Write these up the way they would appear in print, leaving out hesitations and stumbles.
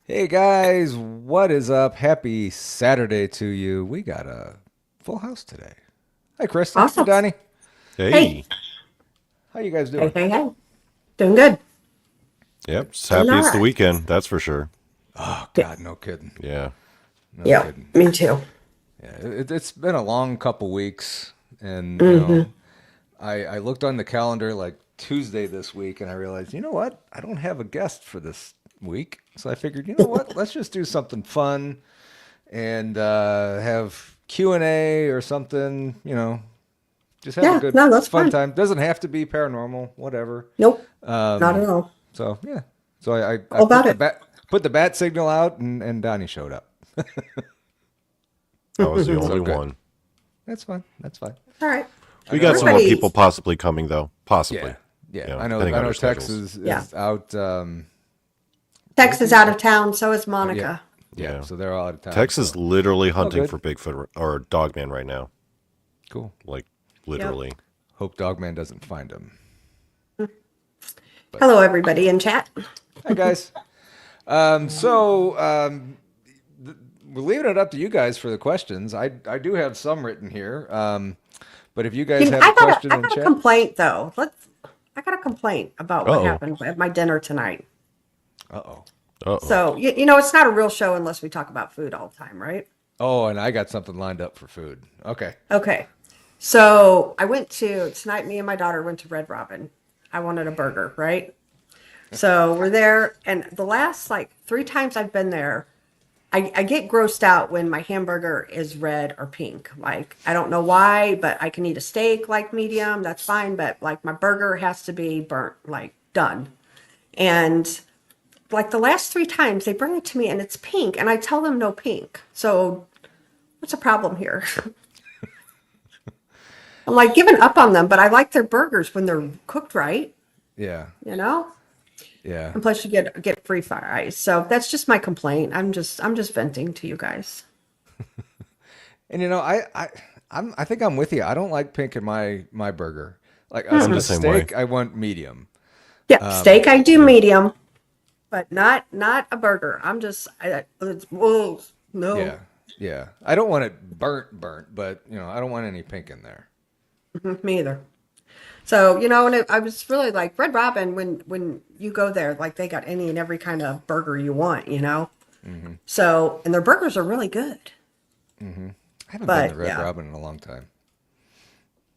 Hey guys, what is up? Happy Saturday to you. We got a full house today. Hi Krista. Hi Awesome. Donny. Hey, Hey. How you guys hey, doing? hey, hey. Doing good. Yep. It's Doing happy all it's the right. weekend. That's for sure. Oh Yeah, God, no kidding. Yeah. No yeah, kidding. me too. Yeah, it's been a long couple weeks, and Hmm. I looked on the calendar like Tuesday this week, and I realized, you know what? I don't have a guest for this week, so I figured, you know what? Let's just do something fun and have Q&A or something. Just have a Yeah, good no, that's fun fine. time. Doesn't have to be paranormal, whatever. Nope, not Um, at all. so yeah. So I All about it. put the bat signal out and Donnie showed up. I was the So only good. one. That's fine. That's fine. All right. I We got some know more Everybody, people possibly coming though. yeah. Possibly. Yeah. You know, I know depending I on know their Tex schedules. yeah. is out where's Tex is he? out of town, so is Yeah. Monica. Yeah. Yeah. So they're all out of town. Tex is So literally all hunting good. for Bigfoot or Dogman right now. Cool. Like Yep. literally. Hope Dogman doesn't find him. But Hello, everybody in chat. hi guys. So we're leaving it up to you guys for the questions. I do have some written here. But if you guys have a I got question I in got a chat, complaint though. I got a complaint about what Uh-oh. happened at my dinner tonight. uh-oh. Uh-oh. So you know, it's not a real show unless we talk about food all the time, right? Oh, and I got something lined up for food. Okay. Okay. So I went to tonight. Me and my daughter went to Red Robin. I wanted a burger, right? So we're there, and the last like three times I've been there, I get grossed out when my hamburger is red or pink. Like, I don't know why, but I can eat a steak like medium, that's fine, but like my burger has to be burnt, like done. And like the last three times they bring it to me and it's pink, and I tell them no pink. So what's the problem here? I'm like giving up on them, but I like their burgers when they're cooked right, Yeah. you know? Yeah. And plus you get free fries. So that's just my complaint. I'm just venting to you guys. And I think I'm with you. I don't like pink in my burger. Like I'm a the same way. steak, I want medium. Yeah, steak I do Yep. medium, but not a burger. Whoa, no, Yeah. Yeah. I don't want it burnt, but I don't want any pink in there. me either. So and I was really like Red Robin when you go there, like they got any and every kind of burger you want. Hmm. So and their burgers are really good. I haven't been to But Red yeah, Robin in a long time.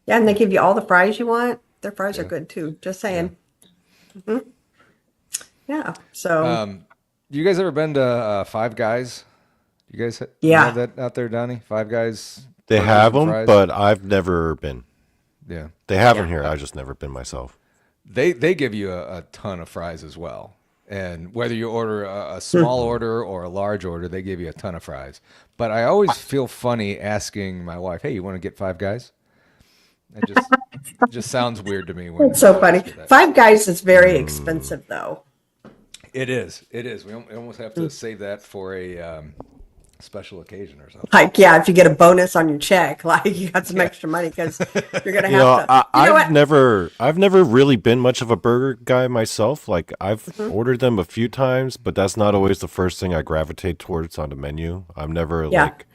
yeah, and they give you all the fries you want. Their fries are Yeah. good too. Just Yeah. saying. Yeah. So You guys ever been to Five Guys? You have yeah. that out there, Donnie? Five Guys They burgers have and them, fries? but I've never been. Yeah. They have them Yeah. here. I've just never been myself. They give you a ton of fries as well. And whether you order a small order or a large order, they give you a ton of fries. But I always feel funny asking my wife, "Hey, you want to get Five Guys?" It just sounds weird to me It's when so I funny. ask her that. Five Guys is very Mm. expensive though. It is. It is. We almost have to save that for a special occasion or something. Like, yeah, if you get a bonus on your check, like you got some Yeah. extra money because you're gonna You have know, to. I, You know I've what? never, I've never really been much of a burger guy myself. Like I've Mhm. ordered them a few times, but that's not always the first thing I gravitate towards on the menu. I'm never Yeah. like,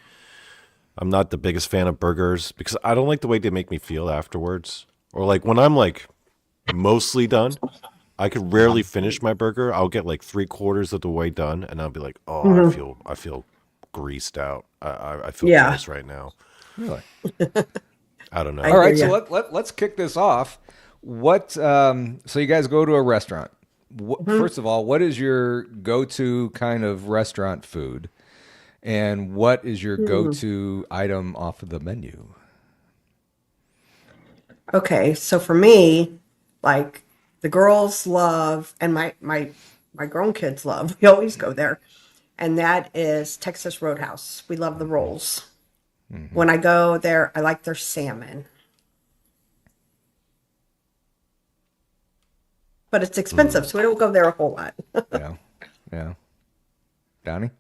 I'm not the biggest fan of burgers because I don't like the way they make me feel afterwards. Or like when I'm like mostly done, I could rarely finish my burger. I'll get like three quarters of the way done, and I'll be like, oh, Hmm. I feel greased out. I feel Yeah. gross right now. Really? I don't I All know. hear right. So you. let's kick this off. What? So you guys go to a restaurant. Hmm. First of all, what is your go-to kind of restaurant food? And what is your go-to item off of the menu? Okay, so for me, like the girls love, and my grown kids love. We always go there, and that is Texas Roadhouse. We love the rolls. Hmm. When I go there, I like their salmon, but it's expensive, Mm. so we don't go there a whole lot. Yeah. Yeah. Donnie?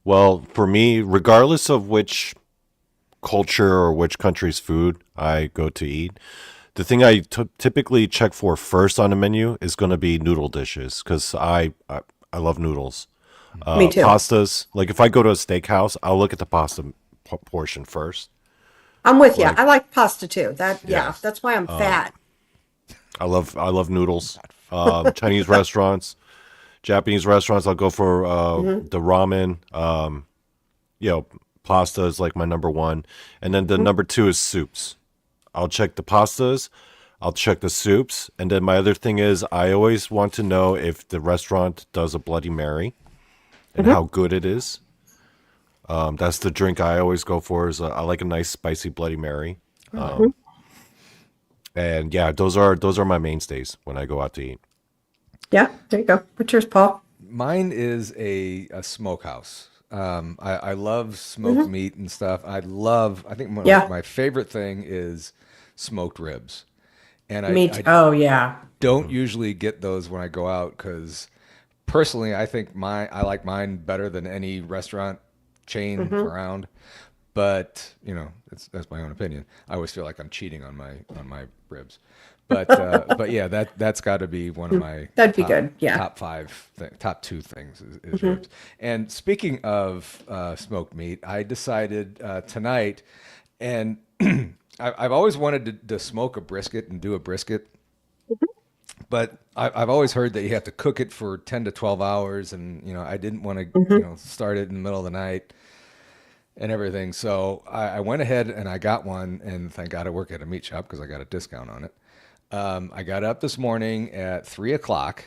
Well, for me, regardless of which culture or which country's food I go to eat, the thing I typically check for first on the menu is going to be noodle dishes because I love noodles. Me too. Pastas. Like if I go to a steakhouse, I'll look at the pasta portion first. I'm with you. Like, I like pasta too. yeah. That's why I'm fat. I love noodles. Chinese restaurants, Japanese restaurants. I'll go for the ramen. Pasta is like my number one, and then the number two is soups. I'll check the pastas, I'll check the soups, and then my other thing is I always want to know if the restaurant does a Bloody Mary and how good it is. That's the drink I always go for. I like a nice spicy Bloody Mary. And yeah, those are my mainstays when I go out to eat. Yeah, there you go. What's yours, Paul? Mine is a smokehouse. I love smoked meat and stuff. I think my favorite thing is smoked ribs. And I Oh, yeah. don't usually get those when I go out because personally, I think I like mine better than any restaurant chain around. But that's my own opinion. I always feel like I'm cheating on my ribs. But yeah, that's got to be one of my That'd be good. Yeah. top two things is ribs. And speaking of smoked meat, I decided tonight, and I've always wanted to smoke a brisket and do a brisket, but I've always heard that you have to cook it for 10 to 12 hours, and I didn't want to start it in the middle of the night and everything. So I went ahead and I got one, and thank God I work at a meat shop because I got a discount on it. I got up this morning at 3:00.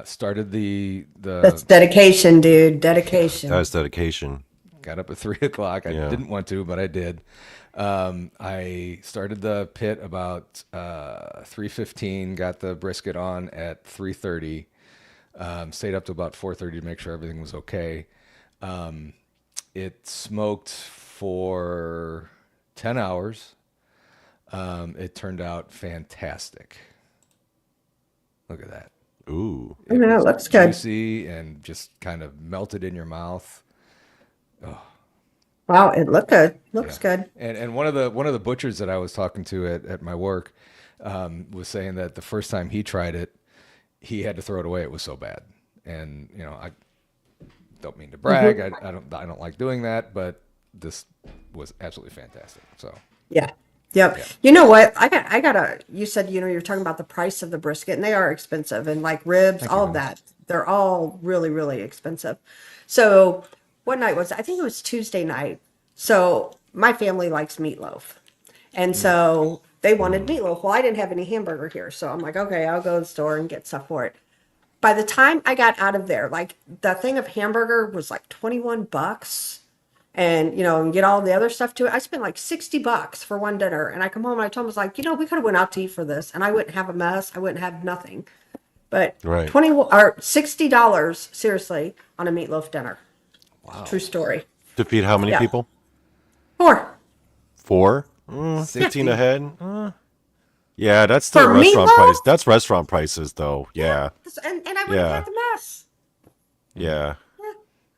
Started That's dedication, dude. Dedication. That's dedication. Got up at 3:00. I didn't want to, but I did. I started the pit about 3:15. Got the brisket on at 3:30. Stayed up to about 4:30 to make sure everything was okay. It smoked for 10 hours. It turned out fantastic. Look at that. Ooh. It looks good. Juicy and just kind of melted in your mouth. Wow, it looked good. Looks good. And one of the butchers that I was talking to at my work was saying that the first time he tried it, he had to throw it away. It was so bad. And I don't mean to brag. I don't like doing that, but this was absolutely fantastic. So Yeah. Yep. Yeah. You know what? You said, you're talking about the price of the brisket, and they are expensive, and like ribs, all of that. They're all really, really expensive. So what night was it? I think it was Tuesday night. So my family likes meatloaf. And so they wanted meatloaf. Well, I didn't have any hamburger here. So I'm like, okay, I'll go to the store and get stuff for it. By the time I got out of there, like the thing of hamburger was like $21. And and get all the other stuff to it. I spent like $60 for one dinner, and I come home and I told him, I was like, we could have went out to eat for this, and I wouldn't have a mess. I wouldn't have nothing. But Right. $60 seriously on a meatloaf dinner. Wow, true story. To feed how many Yeah. people? 4. 4? 15 a head? Yeah, that's still For restaurant meatloaf? price. That's restaurant prices, though. Yeah. And I wouldn't Yeah. have the mess. Yeah.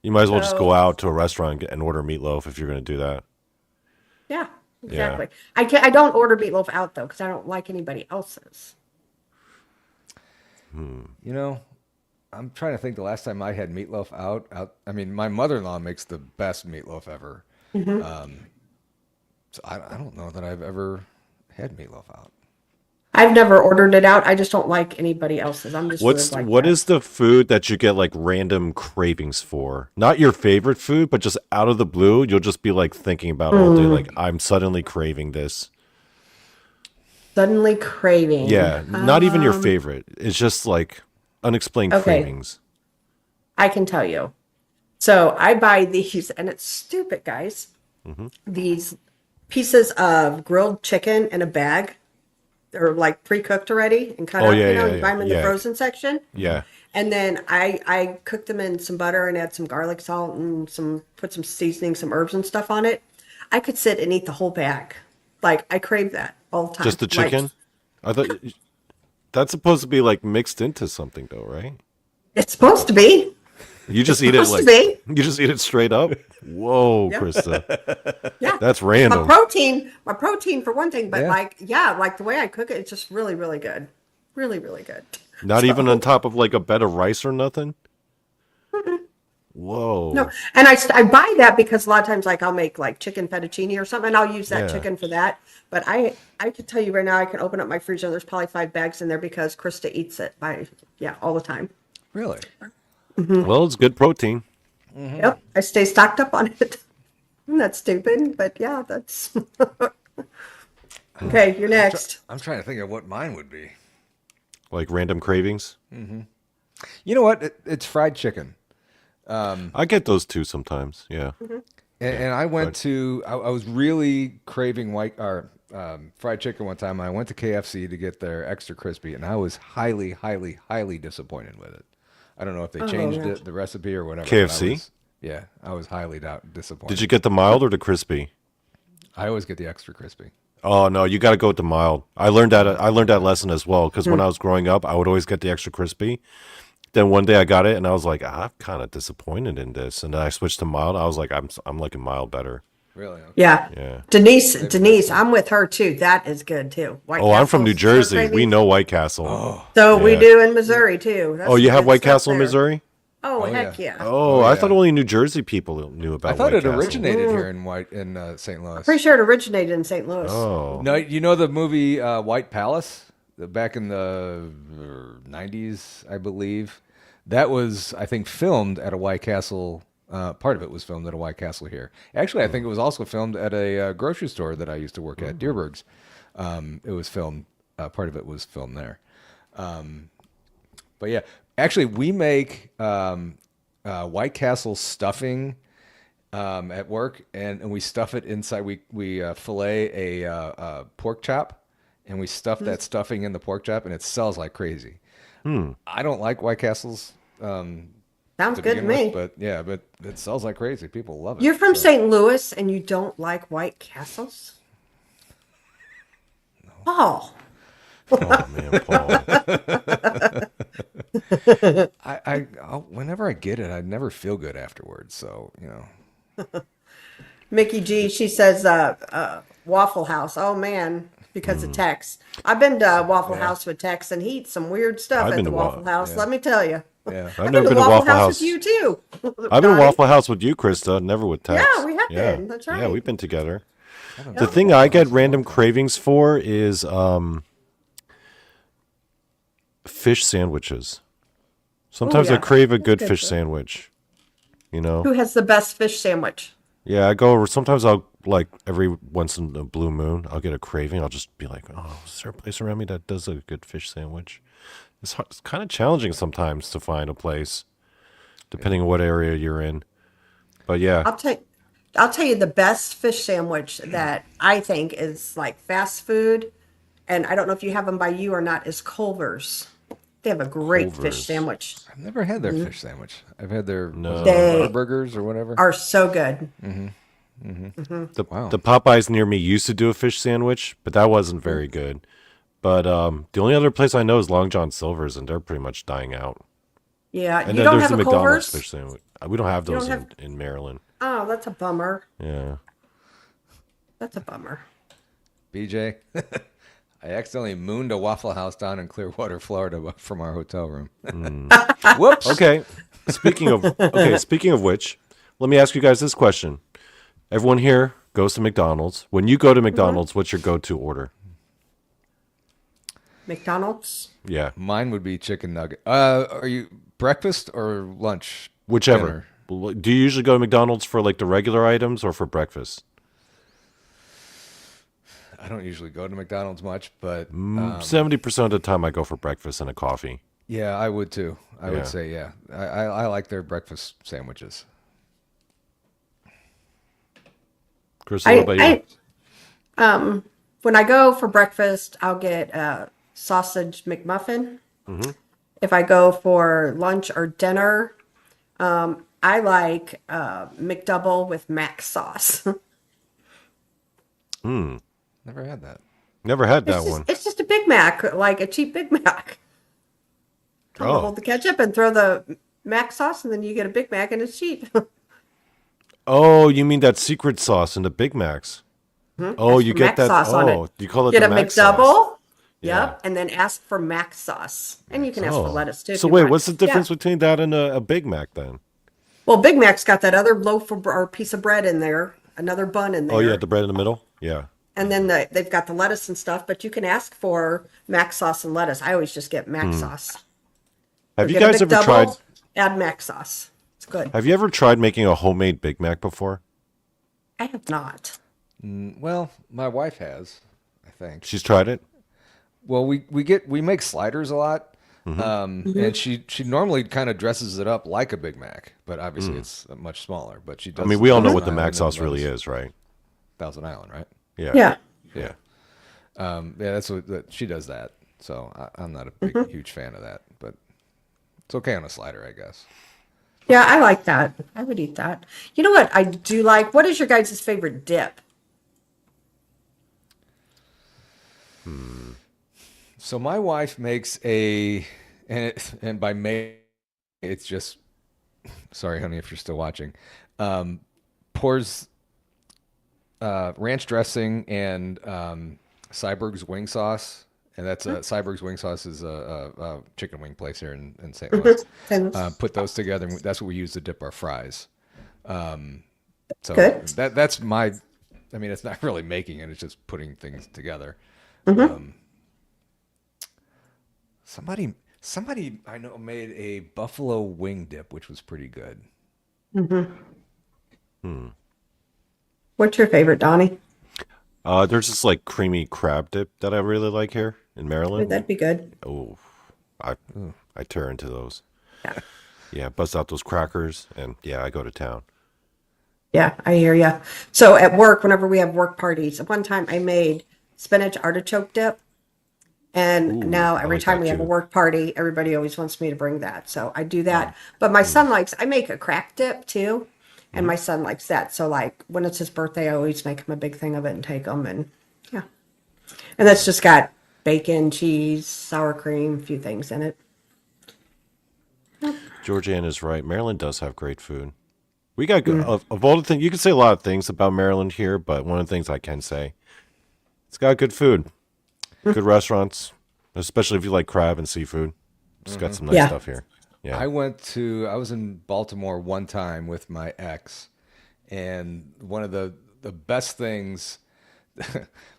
You might as well just go out to a restaurant and order meatloaf if you're going to do that. Yeah, exactly. I don't order meatloaf out though because I don't like anybody else's. I'm trying to think the last time I had meatloaf out. I mean, my mother-in-law makes the best meatloaf ever. So I don't know that I've ever had meatloaf out. I've never ordered it out. I just don't like anybody else's. I'm just What that. is the food that you get like random cravings for? Not your favorite food, but just out of the blue, you'll just be like thinking about it all day. Like I'm suddenly craving this. Suddenly craving. Yeah, not even your favorite. It's just like unexplained cravings. I can tell you. So I buy these, and it's stupid, guys. These pieces of grilled chicken in a bag. They're like pre-cooked already and cut up. You buy them in the frozen section. Yeah. And then I cook them in some butter and add some garlic salt and put some seasoning, some herbs and stuff on it. I could sit and eat the whole bag. Like I crave that all the time. Just the chicken? I thought that's supposed to be like mixed into something though, right? It's supposed to be. You just eat it supposed to you just eat it straight up? Whoa, Krista. Yeah. That's random. My protein for one thing, but Yeah. like the way I cook it, it's just really, really good. Really, really good. Not even on top of like a bed of rice or nothing? Whoa. No, and I buy that because a lot of times, like I'll make like chicken fettuccine or something, and I'll use that Yeah. chicken for that. But I could tell you right now, I can open up my freezer. There's probably 5 bags in there because Krista eats it all the time. Really? Well, it's good protein. Yep, I stay stocked up on it. I'm not stupid, but yeah, that's okay. You're next. I'm trying to think of what mine would be. Like random cravings. You know what? It's fried chicken. I get those too sometimes. Yeah. And I went to, I was really craving fried chicken one time. I went to KFC to get their extra crispy, and I was highly, highly, highly disappointed with it. I don't know if they changed yeah. the recipe or whatever. KFC? I was highly disappointed. Did you get the mild or the crispy? I always get the extra crispy. Oh no, you got to go with the mild. I learned that lesson as well because when I was growing up, I would always get the extra crispy. Then one day I got it and I was like, I'm kind of disappointed in this. And then I switched to mild. I was like, I'm liking mild better. Really? Okay. Yeah. Yeah. Denise, I'm with her too. That is good too. White Oh, I'm from New Castle's Jersey. so We crazy. know White Castle. So we Yeah. do in Missouri too. That's Oh, you the have good White stuff Castle in there. Missouri? Oh, Oh, heck yeah. yeah. Oh, Oh, I yeah. thought only New Jersey people knew about I thought White it Castle. originated here in St. Louis. Pretty sure it originated in St. Louis. Oh. No, you know the movie White Palace back in the 90s, I believe. That was, I think, filmed at a White Castle. Part of it was filmed at a White Castle here. Actually, I think it was also filmed at a grocery store that I used to work at, Deerberg's. It was filmed. Part of it was filmed there. But yeah, actually, we make White Castle stuffing at work, and we stuff it inside. We fillet a pork chop, and we stuff that stuffing in the pork chop, and it sells like crazy. I don't like White Castles. Sounds To good to begin me. with, but it sells like crazy. People love it. You're from so. St. Louis and you don't like White Castles? Oh, Oh man, Paul. Whenever I get it, I never feel good afterwards. So Mickey G, she says Waffle House. Oh man, because of Tex. I've been to Waffle House with Tex and he eats some weird stuff I've at been the to Waffle House. yeah. Let me tell you. yeah. I've never been to Waffle House. with you too. I've been to Donnie. Waffle House with you, Krista. Never with Tex. Yeah, we have been. That's Yeah, right. we've been together. The thing I get random cravings for is fish sandwiches. Sometimes I yeah. crave a That's good good fish stuff. sandwich. You know? Who has the best fish sandwich? Yeah, I go over. Sometimes I'll like every once in a blue moon, I'll get a craving. I'll just be like, "Oh, is there a place around me that does a good fish sandwich?" It's kind of challenging sometimes to find a place, depending on what area you're in. But yeah, I'll tell you the best fish sandwich that I think is like fast food, and I don't know if you have them by you or not, is Culver's. They have a great fish Culver's. sandwich. I've never had their fish sandwich. I've had their No. They burgers or whatever. are so good. Wow. the Popeyes near me used to do a fish sandwich, but that wasn't very good. But the only other place I know is Long John Silver's, and they're pretty much dying out. Yeah, And you then don't there's have the a McDonald's Culver's? fish sandwich. We don't have You those don't have- in Maryland. Oh, that's a bummer. Yeah. That's a bummer. BJ, I accidentally mooned a Waffle House down in Clearwater, Florida, from our hotel room. Whoops. Okay. Speaking of which, let me ask you guys this question. Everyone here goes to McDonald's. When you go to McDonald's, what's your go-to order? McDonald's? Yeah, Mine would be chicken nugget. Are you breakfast or lunch? whichever. Dinner? Do you usually go to McDonald's for like the regular items or for breakfast? I don't usually go to McDonald's much, but 70% of the time I go for breakfast and a coffee. yeah, I would too. I Yeah. would say, yeah. I like their breakfast sandwiches. Chris, what about you? When I go for breakfast, I'll get a sausage McMuffin. If I go for lunch or dinner, I like McDouble with mac sauce. Never had that. Never had that one. It's just a Big Mac, like a cheap Big Mac. Oh. Hold the ketchup and throw the mac sauce, and then you get a Big Mac, and it's cheap. Oh, you mean that secret sauce in the Big Macs? Oh, you for get mac that. sauce on Oh, it. you call it Get the a Mac McDouble. sauce. Yep, Yeah. and then ask for mac sauce, and you can ask for lettuce too. if So you wait, want. what's the difference Yeah. between that and a Big Mac then? Well, Big Mac's got that other loaf of, or piece of bread in there, another bun in Oh yeah, there. the bread in the middle. Yeah. And then they've got the lettuce and stuff, but you can ask for mac sauce and lettuce. I always just get mac sauce. Have Or you get a guys big ever tried? double, add mac sauce. It's good. Have you ever tried making a homemade Big Mac before? I have not. Well, my wife has, I think. She's tried it. Well, we make sliders a lot, and she normally kind of dresses it up like a Big Mac, but obviously it's much smaller. But she I does. mean, we all know what the Thousand mac Island sauce and really those- is, right? Thousand Island, right? Yeah. Yeah. Yeah. Yeah, that's what she does that. So I'm not a big, huge fan of that, but it's okay on a slider, I guess. Yeah, I like that. I would eat that. You know what I do like? What is your guys' favorite dip? So my wife makes and by May, it's just, sorry, honey, if you're still watching, pours ranch dressing and Cyberg's wing sauce. And that's Cyberg's wing sauce is a chicken wing place here in St. Louis. And Put those together, and that's what we use to dip our fries. So Good. that's my, I mean, it's not really making it; it's just putting things together. Somebody I know made a buffalo wing dip, which was pretty good. what's your favorite, Donnie? There's this like creamy crab dip that I really like here in Ooh, Maryland. that'd be good. Oh, I tear into those. Yeah. Yeah, bust out those crackers, and yeah, I go to town. Yeah, I hear ya. So at work, whenever we have work parties, one time I made spinach artichoke dip. And Ooh, now I every like time that we have a too. work party, everybody always wants me to bring that. So I do that. But my son likes, I make a crack dip too. And my son likes that. So like when it's his birthday, I always make him a big thing of it and take him. And yeah. And that's just got bacon, cheese, sour cream, a few things in it. Georgianne is right. Maryland does have great food. We got good, of all the things you can say a lot of things about Maryland here, but one of the things I can say, it's got good food, good restaurants, especially if you like crab and seafood. It's got some nice Yeah. stuff here. Yeah. I was in Baltimore one time with my ex, and one of the best things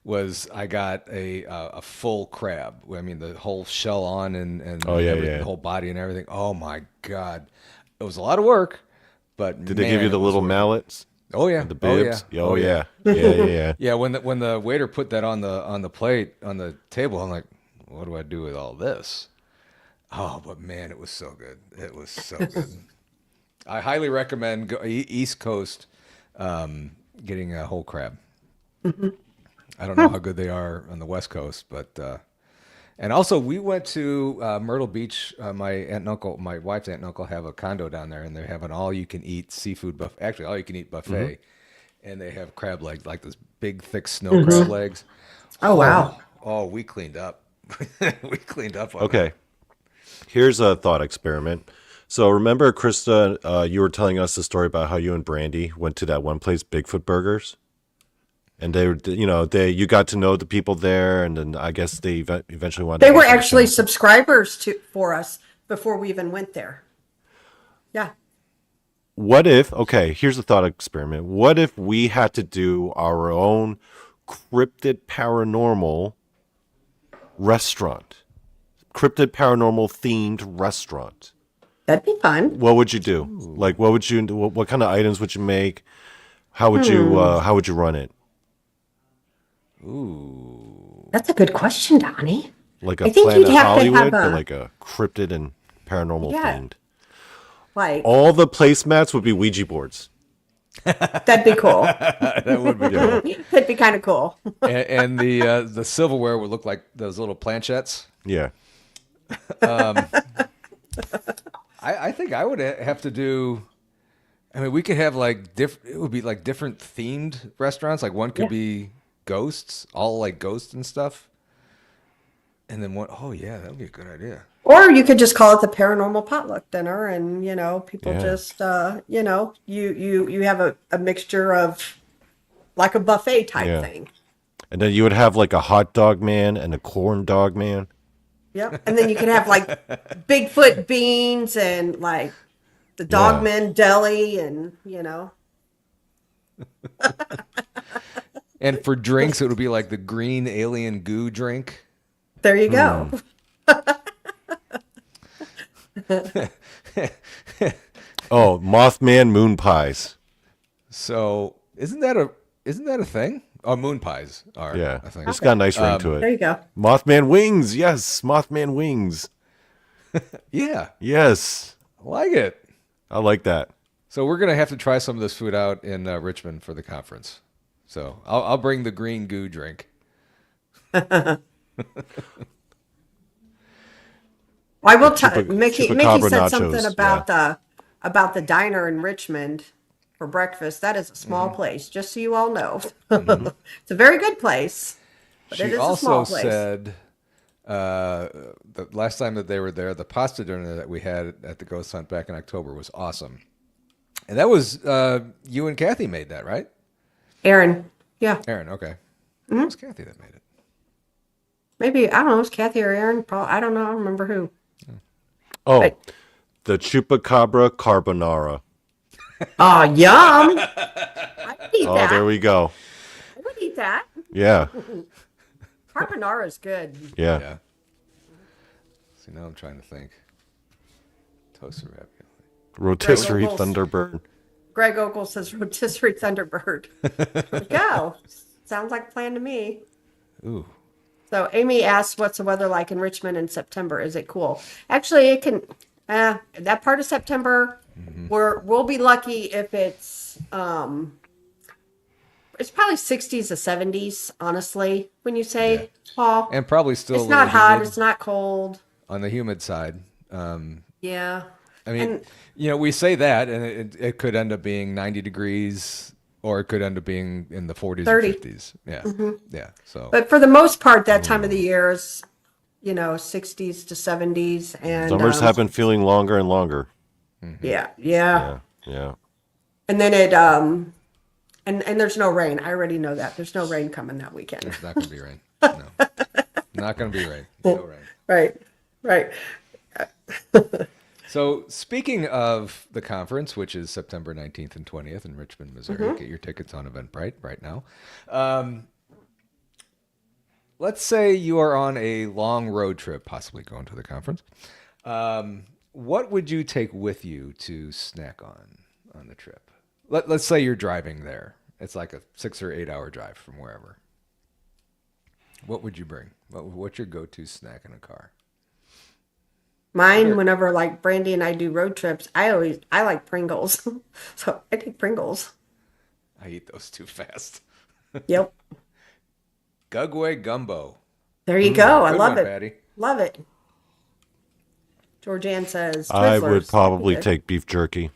was I got a full crab. I mean, the whole shell on and Oh, yeah, everything, yeah. the whole body and everything. Oh my God, it was a lot of work, but Did they give you the little mallets, Oh yeah, the oh yeah, bibs? Oh yeah, yeah, yeah, yeah. yeah. When the waiter put that on the plate on the table, I'm like, what do I do with all this? Oh, but man, it was so good. It was so good. I highly recommend East Coast getting a whole crab. I don't know how good they are on the West Coast, but and also we went to Myrtle Beach. My aunt and uncle, my wife's aunt and uncle, have a condo down there, and they have an all-you-can-eat seafood buffet. Actually, all-you-can-eat buffet, and they have crab legs, like those big, thick snow crab legs. Oh, wow. Oh, we cleaned up. We cleaned up on Okay. Here's a thought experiment. So remember, Krista, you were telling us the story about how you and Brandy went to that one place, Bigfoot Burgers, and you got to know the people there, and then I guess they eventually wanted. They to were open a actually chain. subscribers for us before we even went there. Yeah. What if? Okay, here's a thought experiment. What if we had to do our own cryptid paranormal restaurant, cryptid paranormal themed restaurant? That'd be fun. What would you do? Like, what would you? What kind of items would you make? How would you? How would you run it? Ooh. That's a good question, Donnie. Like I a think Planet you'd have to Hollywood, have but a- like a cryptid and paranormal Yeah. themed. Like, All the placemats would be Ouija boards. that'd be cool. That would be cool. That'd be kind of cool. And the silverware would look like those little planchettes. Yeah. I think I would have to do. I mean, we could have like it would be like different themed restaurants. Like one could Yeah. be ghosts, all like ghosts and stuff. And then one, oh yeah, that would be a good idea. Or you could just call it the paranormal potluck dinner, and people Yeah. just you have a mixture of like a buffet type Yeah. thing. And then you would have like a hot dog man and a corn dog man. Yep. And then you can have like Bigfoot beans and like the Dogman Deli, and And for drinks, it would be like the green alien goo drink. there you go. Oh, Mothman moon pies. So isn't that a thing? Oh, moon pies are. Yeah, I think. it's got a nice ring to There it. you go. Mothman wings. Yes, Mothman wings. Yeah, Yes, I like it. I like that. So we're gonna have to try some of this food out in Richmond for the conference. So I'll bring the green goo drink. Well, I will tell Mickey. Mickey chupacabra said nachos, something about the diner in Richmond for breakfast. That is a small place, just so you all know. It's a very good place, but it She is a also small place. said the last time that they were there, the pasta dinner that we had at the Ghost Hunt back in October was awesome. And that was you and Kathy made that, right? Aaron, yeah, Aaron, okay. It was Kathy that made it. maybe I don't know. It's Kathy or Aaron? Probably, I don't know. I don't remember who. Oh, Right. the chupacabra carbonara. Oh, yum! I would eat Oh, that. there we go. I would eat that. Yeah, Carbonara is good. yeah. Yeah. See, now I'm trying to think. Toasted ravioli. Rotisserie Right. Thunderbird. Greg Ogle says rotisserie Thunderbird. There we go. Sounds like a plan to me. Ooh. So Amy asks, "What's the weather like in Richmond in September? Is it cool?" Actually, it can. That part of September, we'll be lucky if it's probably 60s to 70s. Honestly, when you say Yeah. Paul, And probably still it's a not little hot, humid it's not cold. on the humid side. Yeah, I mean, And- we say that, and it could end up being 90 degrees, or it could end up being in the 40s 30. or 50s. Yeah, yeah. So but for the most part, that time of the year is 60s to 70s, and Summers have been feeling longer and longer. yeah. Yeah, yeah. And then it and there's no rain. I already know that. There's no rain coming that weekend. it's not going to be rain. No, not going to be rain. No rain. Right. Right. So speaking of the conference, which is September 19th and 20th in Richmond, Missouri, get your tickets on Eventbrite right now. Let's say you are on a long road trip, possibly going to the conference. What would you take with you to snack on the trip? Let's say you're driving there. It's like a 6 or 8 hour drive from wherever. What would you bring? What's your go-to snack in a car? Mine, whenever like Brandy and I do road trips, I like Pringles. So I take Pringles. I eat those too fast. Yep. Gugway gumbo. There you go. I Good love one, it. Patty. Love it. Georgianne says I would Twizzlers. probably Good. take beef jerky.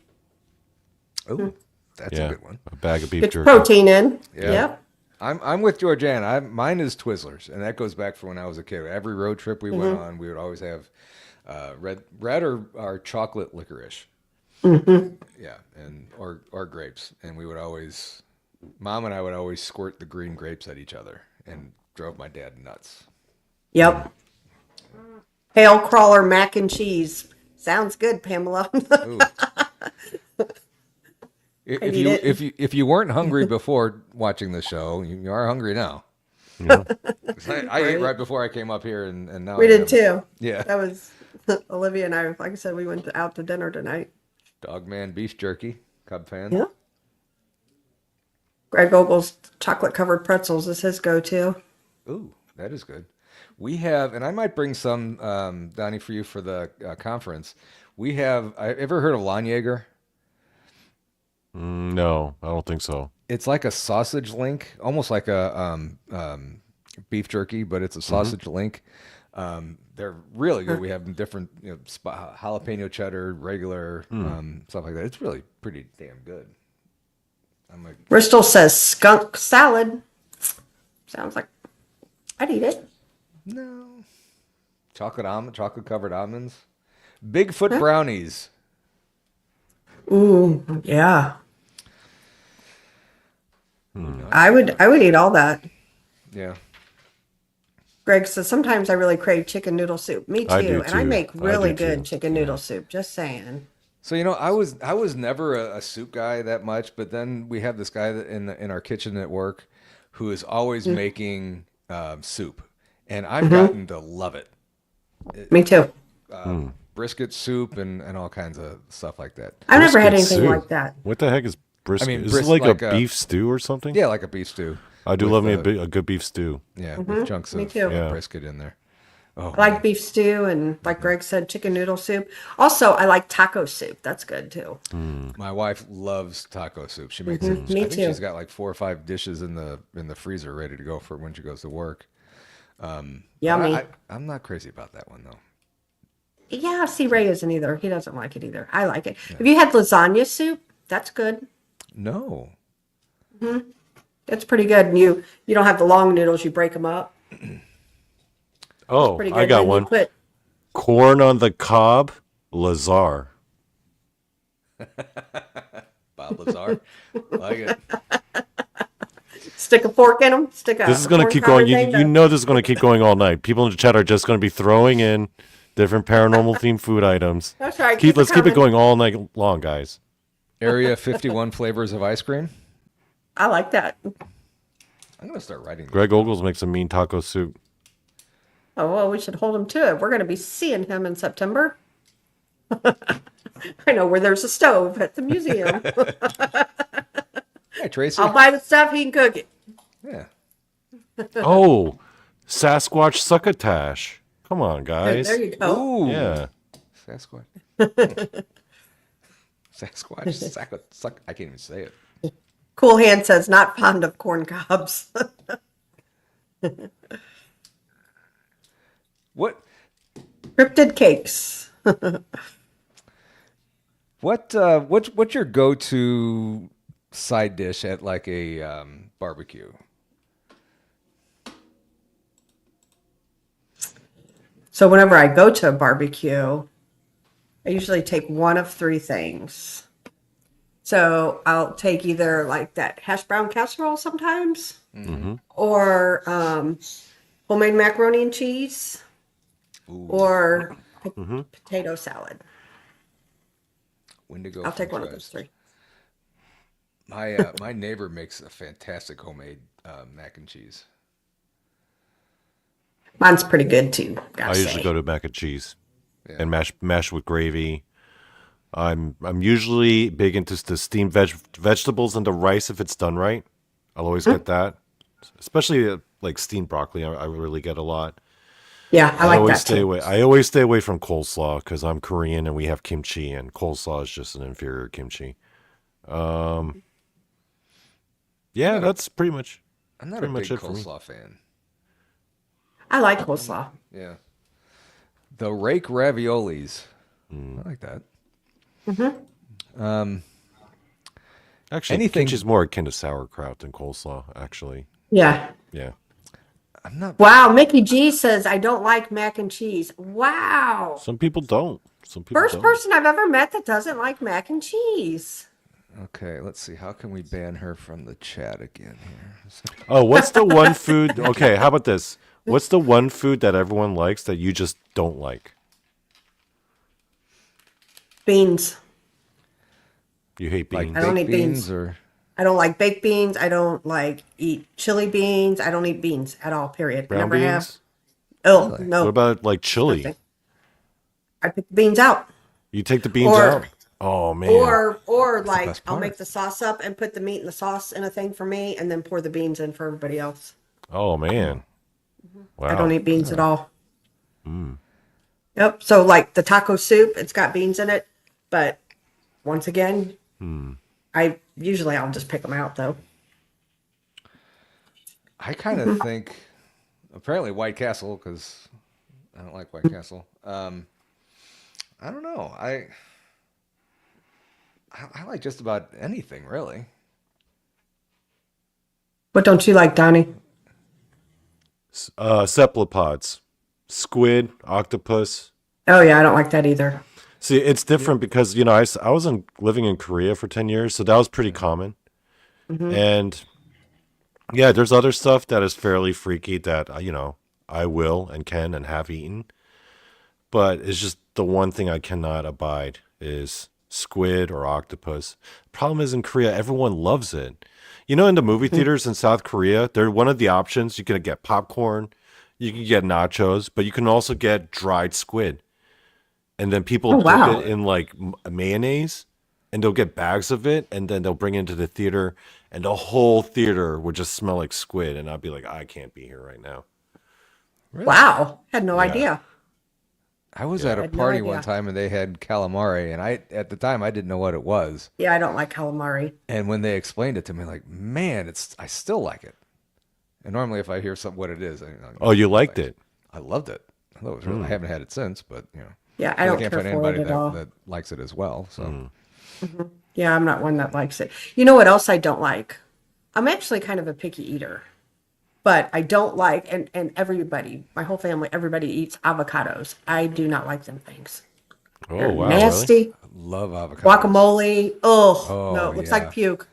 Oh, that's Yeah, a good one. a bag of beef Get jerky. your protein in. Yeah. Yep. I'm with Georgianne. Mine is Twizzlers, and that goes back from when I was a kid. Every road trip we went on, we would always have red or chocolate licorice. Yeah, and or grapes, and we would always, Mom and I would always squirt the green grapes at each other, and drove my dad nuts. Yep. Hail crawler mac and cheese. Sounds good, Pamela. Ooh. I need it. If you weren't hungry before watching the show, you are hungry now. Yeah. I ate right before I came up here, and now We I did am. too. Yeah. That was Olivia and I. Like I said, we went out to dinner tonight. Dogman beef jerky, Cub fan. Yeah. Greg Ogle's chocolate covered pretzels is his go-to. Ooh, that is good. We have, and I might bring some, Donnie, for you for the conference. We have. I ever heard of Lanyegger? No, I don't think so. It's like a sausage link, almost like a beef jerky, but it's a sausage link. They're really good. We have them different, jalapeno cheddar, regular, stuff like that. It's really pretty damn good. I'm like, Bristol says skunk salad. Sounds like I'd eat it. no. Chocolate covered almonds. Bigfoot brownies. Ooh, yeah. I would eat all that. Yeah. Greg says sometimes I really crave chicken noodle soup. Me too. I do And I too. make I really do good too. chicken noodle soup. Just saying. So I was never a soup guy that much, but then we have this guy that in our kitchen at work who is always making soup, and I've gotten to love it. Me too. Brisket soup and all kinds of stuff like that. I've never had Brisket anything soup. like that. What the heck is brisket? I mean, is it like like a beef stew or something? Yeah, like a beef stew. I do with, love me a good beef stew. Yeah, with chunks me of too. Yeah. brisket in there. Oh, I like beef stew and, like Greg said, chicken noodle soup. Also, I like taco soup. That's good too. my wife loves taco soup. She makes it. Me I think too. she's got like 4 or 5 dishes in the freezer ready to go for when she goes to work. Yummy. I'm not crazy about that one though. Yeah, see, Ray isn't either. He doesn't like it either. I like it. Have you had lasagna soup? That's good. No. That's pretty good. And you don't have the long noodles. You break them up. Oh, Pretty good. I got Then you one. put Corn on the cob, Lazar. Bob Lazar. Like it. stick a fork in them. This is going to keep going. You know this is going to keep going all night. People in the chat are just going to be throwing in different paranormal themed food items. That's right. Let's keep it coming. going all night long, guys. Area 51 flavors of ice cream. I like that. I'm gonna start writing. Greg Ogles makes a mean taco soup. Oh, well, we should hold him to it. We're going to be seeing him in September. I know where there's a stove at the museum. Hi, Tracy. I'll buy the stuff. He can cook it. Yeah. Oh, Sasquatch succotash. Come on, guys. There you go. Ooh. Yeah. Sasquatch. Suck. I can't even say it. Cool Hand says, not fond of corn cobs. What? Cryptid cakes. What's your go-to side dish at like a barbecue? So whenever I go to a barbecue, I usually take one of three things. So I'll take either like that hash brown casserole sometimes, or homemade macaroni and cheese, or potato salad. Wendigo. I'll take French one of fries. those three. My neighbor makes a fantastic homemade mac and cheese. Mine's pretty good too. I Gotta usually say. go to mac and cheese Yeah. and mash with gravy. I'm usually big into the steamed vegetables and the rice if it's done right. I'll always get that, especially like steamed broccoli. I really get a lot. Yeah, I like always that stay too. away. I always stay away from coleslaw because I'm Korean and we have kimchi, and coleslaw is just an inferior kimchi. Yeah, that's pretty much. I'm not Pretty a much big it for me. coleslaw fan. I like coleslaw. Yeah. The rake raviolis. I like that. Actually, Anything- kimchi's more akin to sauerkraut than coleslaw. Actually, Yeah. yeah. I'm not. Wow, Mickey G says I don't like mac and cheese. Wow. Some people don't. Some people First don't. person I've ever met that doesn't like mac and cheese. Okay, let's see. How can we ban her from the chat again here? Oh, what's the one food? Okay, how about this? What's the one food that everyone likes that you just don't like? Beans. You hate Like beans. I don't baked eat beans. or I don't like baked beans. I don't like eat chili beans. I don't eat beans at all, period. Brown Never have. beans? Oh, no. What about like chili? I pick the beans out. You take the beans Or- out? Oh man. Or like best I'll part. make the sauce up and put the meat and the sauce in a thing for me and then pour the beans in for everybody else. Oh man. Wow. I don't eat beans at all. Yep. So like the taco soup, it's got beans in it, but once again, I'll just pick them out though. I kind of think apparently White Castle because I don't like White Castle. I don't know. I like just about anything really. What don't you like, Donnie? Cephalopods, squid, octopus. Oh yeah, I don't like that either. See, it's different because I was living in Korea for 10 years, so that was pretty common. And yeah, there's other stuff that is fairly freaky that I will and can and have eaten. But it's just the one thing I cannot abide is squid or octopus. Problem is in Korea, everyone loves it. You know, in the movie theaters in South Korea, they're one of the options. You can get popcorn, you can get nachos, but you can also get dried squid. And then people Oh, dip wow. it in like mayonnaise, and they'll get bags of it, and then they'll bring it into the theater, and the whole theater would just smell like squid, and I'd be like, I can't be here right now. Really? Wow. Had no Yeah, idea. I was at yeah. a Had no party one idea. time and they had calamari, and I at the time I didn't know what it was. Yeah, I don't like calamari. And when they explained it to me, like, man, I still like it. And normally, if I hear what it is, Oh, you liked like, it? I loved it. I thought it was really. I haven't had it since, but Yeah, I really don't can't care find for it anybody at that all. likes it as well. So Yeah, I'm not one that likes it. You know what else I don't like? I'm actually kind of a picky eater, but I don't like, and everybody, my whole family, everybody eats avocados. I do not like them things. Oh, They're wow, really? nasty. love avocados. Guacamole. Oh, no, Oh it looks like yeah. puke.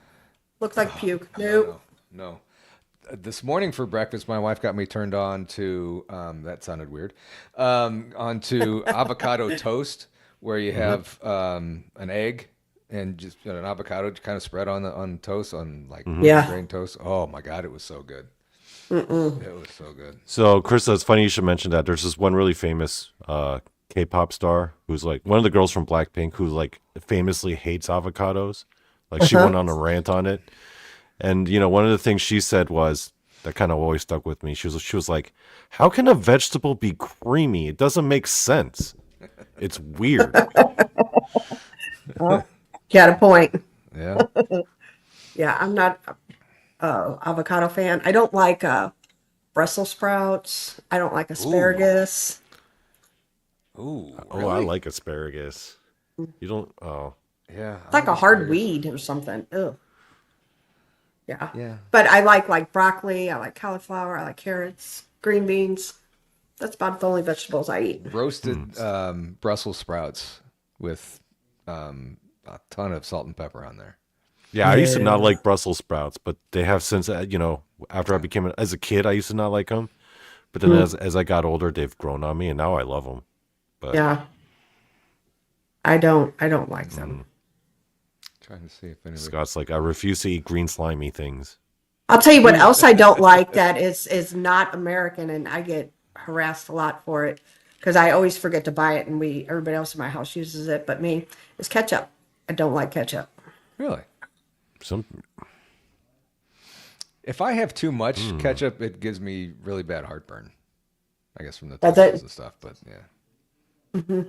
Looks like puke. No, Nope. no, no. This morning for breakfast, my wife got me turned on to that sounded weird. Onto avocado toast, where you have an egg and just an avocado kind of spread on toast on like Yeah. grain toast. Oh my God, it was so good. It was so good. So, Krista, it's funny you should mention that. There's this one really famous K-pop star who's like one of the girls from Blackpink who like famously hates avocados. Like she went on a rant on it. And you know, one of the things she said was that kind of always stuck with me. She was like, "How can a vegetable be creamy? It doesn't make sense. It's weird." Well, got a point. Yeah. Yeah, I'm not a avocado fan. I don't like Brussels sprouts. I don't like Ooh. asparagus. Ooh. Oh, I Really? like asparagus. You don't? Oh, Yeah. It's I like like a hard asparagus. weed or something. Ugh. Yeah. Yeah. But I like broccoli, I like cauliflower, I like carrots, green beans. That's about the only vegetables I eat. Roasted Brussels sprouts with a ton of salt and pepper on there. yeah. I used to not No. like Brussels sprouts, but they have since. You know, after I became as a kid, I used to not like them. But then as I got older, they've grown on me, and now I love them. But Yeah. I don't like them. Trying to see if anybody. Scott's like, I refuse to eat green slimy things. I'll tell you what else I don't like that is not American, and I get harassed a lot for it because I always forget to buy it, and everybody else in my house uses it, but me, is ketchup. I don't like ketchup. Really? Some If I have too much ketchup, it gives me really bad heartburn. I guess from the That's tomatoes it. and stuff, but yeah.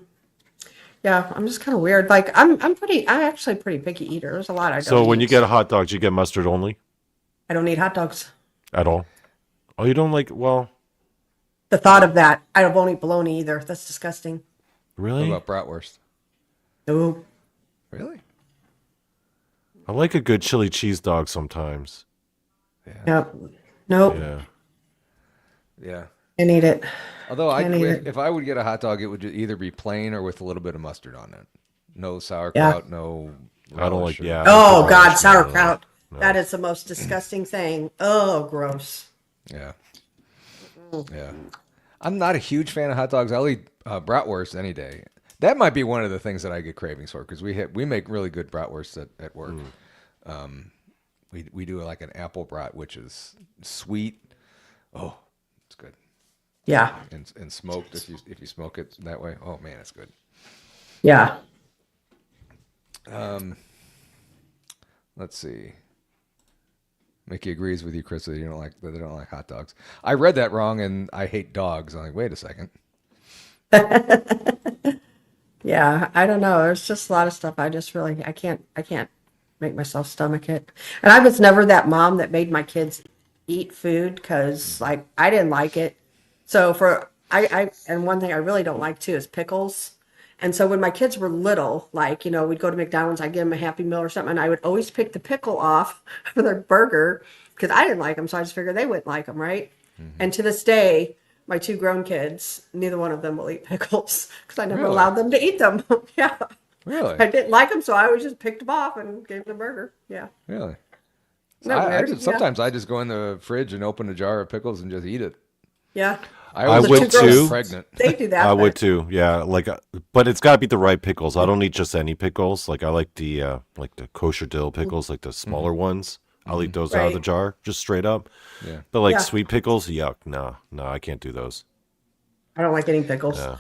Yeah, I'm just kind of weird. Like I'm actually a pretty picky eater. There's a lot I don't So when you eat. get a hot dog, do you get mustard only I don't eat hot dogs. at all? Oh, you don't like? Well, The thought of that, I won't eat bologna either. That's disgusting. What really? about bratwurst? No. Really? I like a good chili cheese dog sometimes. Nope. Nope. Yeah. Yeah. Can't eat it. Although Can't eat it. if I would get a hot dog, it would either be plain or with a little bit of mustard on it. No Yeah. sauerkraut, no I don't like. relish or- Yeah. I Oh don't put God, relish in it. sauerkraut. No. That is the most disgusting thing. Oh, gross. Yeah. Yeah. I'm not a huge fan of hot dogs. I'll eat bratwurst any day. That might be one of the things that I get cravings for because we make really good bratwurst at work. We do like an apple brat, which is sweet. Oh, it's good. Yeah. And smoked if you smoke it that way. Oh man, it's good. Yeah. Let's see. Mickey agrees with you, Chris, that they don't like hot dogs. I read that wrong, and I hate dogs. I'm like, wait a second. Yeah. I don't know. There's just a lot of stuff I can't make myself stomach it. And I was never that mom that made my kids eat food because like I didn't like it. So and one thing I really don't like too is pickles. And so when my kids were little, like, we'd go to McDonald's, I'd give them a Happy Meal or something, and I would always pick the pickle off for their burger because I didn't like them. So I just figured they wouldn't like them, right? And to this day, my two grown kids, neither one of them will eat pickles because I never Really? allowed them to eat them. Yeah. Really? I didn't like them, so I always just picked them off and gave them the burger. Yeah. Really? Isn't that I weird? just Yeah. sometimes I just go in the fridge and open a jar of pickles and just eat it. Yeah. I I always would hope she's too. pregnant. They do that. I would but- too. Yeah, but it's got to be the right pickles. I don't eat just any pickles. Like I like the kosher dill pickles, like the smaller ones. I'll eat those out of the Right. jar, just straight up. Yeah. But like Yeah. sweet pickles, yuck. No, I can't do those. I don't like eating pickles. Yeah.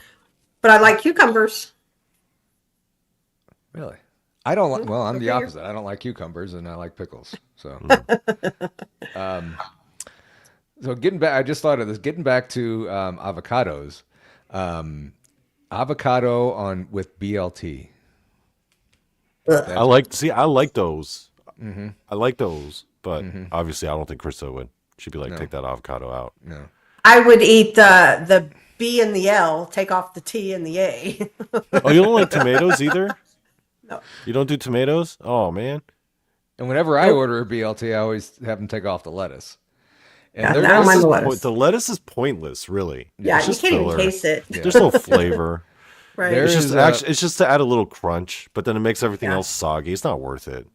But I like cucumbers. Really? I don't like, well, I'm the Okay, you're- opposite. I don't like cucumbers and I like pickles. So, so getting back, I just thought of this, getting back to avocados, avocado with BLT. I like those. I like those, but obviously I don't think Krista would. She'd be like, take that avocado out. No. I would eat the B and the L, take off the T and the A. Oh, you don't like tomatoes either? No. You don't do tomatoes? Oh man. And whenever I order a BLT, I always have them take off the lettuce. And Yeah, they're I don't mind just- the lettuce. The lettuce is pointless, really. Yeah, It's you just can't filler. even taste it. There's no flavor. Right. There It's is just a- it's just to add a little crunch, but then it makes everything Yeah. else soggy. It's not worth it.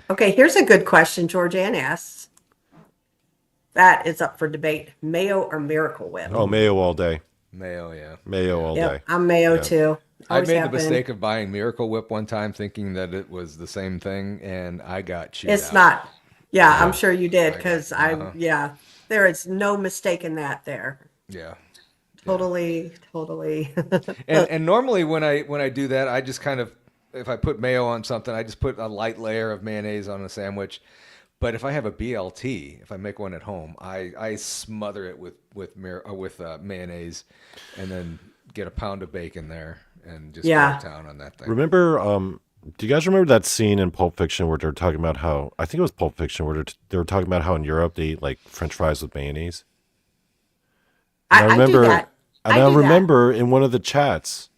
Okay, here's a good question Georgianne asks. That is up for debate. Mayo or Miracle Whip? Oh, mayo all day. Mayo, yeah. Mayo all Yep, day. I'm mayo Yeah. too. I Always made the have been. mistake of buying Miracle Whip one time thinking that it was the same thing, and I got chewed It's out. not. Yeah, I'm sure you did because Uh-huh. yeah, there is no mistake in that there. Yeah. Totally. And normally when I do that, I just kind of, if I put mayo on something, I just put a light layer of mayonnaise on a sandwich. But if I have a BLT, if I make one at home, I smother it with mayonnaise, and then get a pound of bacon there and just Yeah. go to town on that thing. Remember, do you guys remember that scene in Pulp Fiction where they're talking about how, I think it was Pulp Fiction, where they were talking about how in Europe they eat like French fries with mayonnaise? And I do that. And I I do that. remember in one of the chats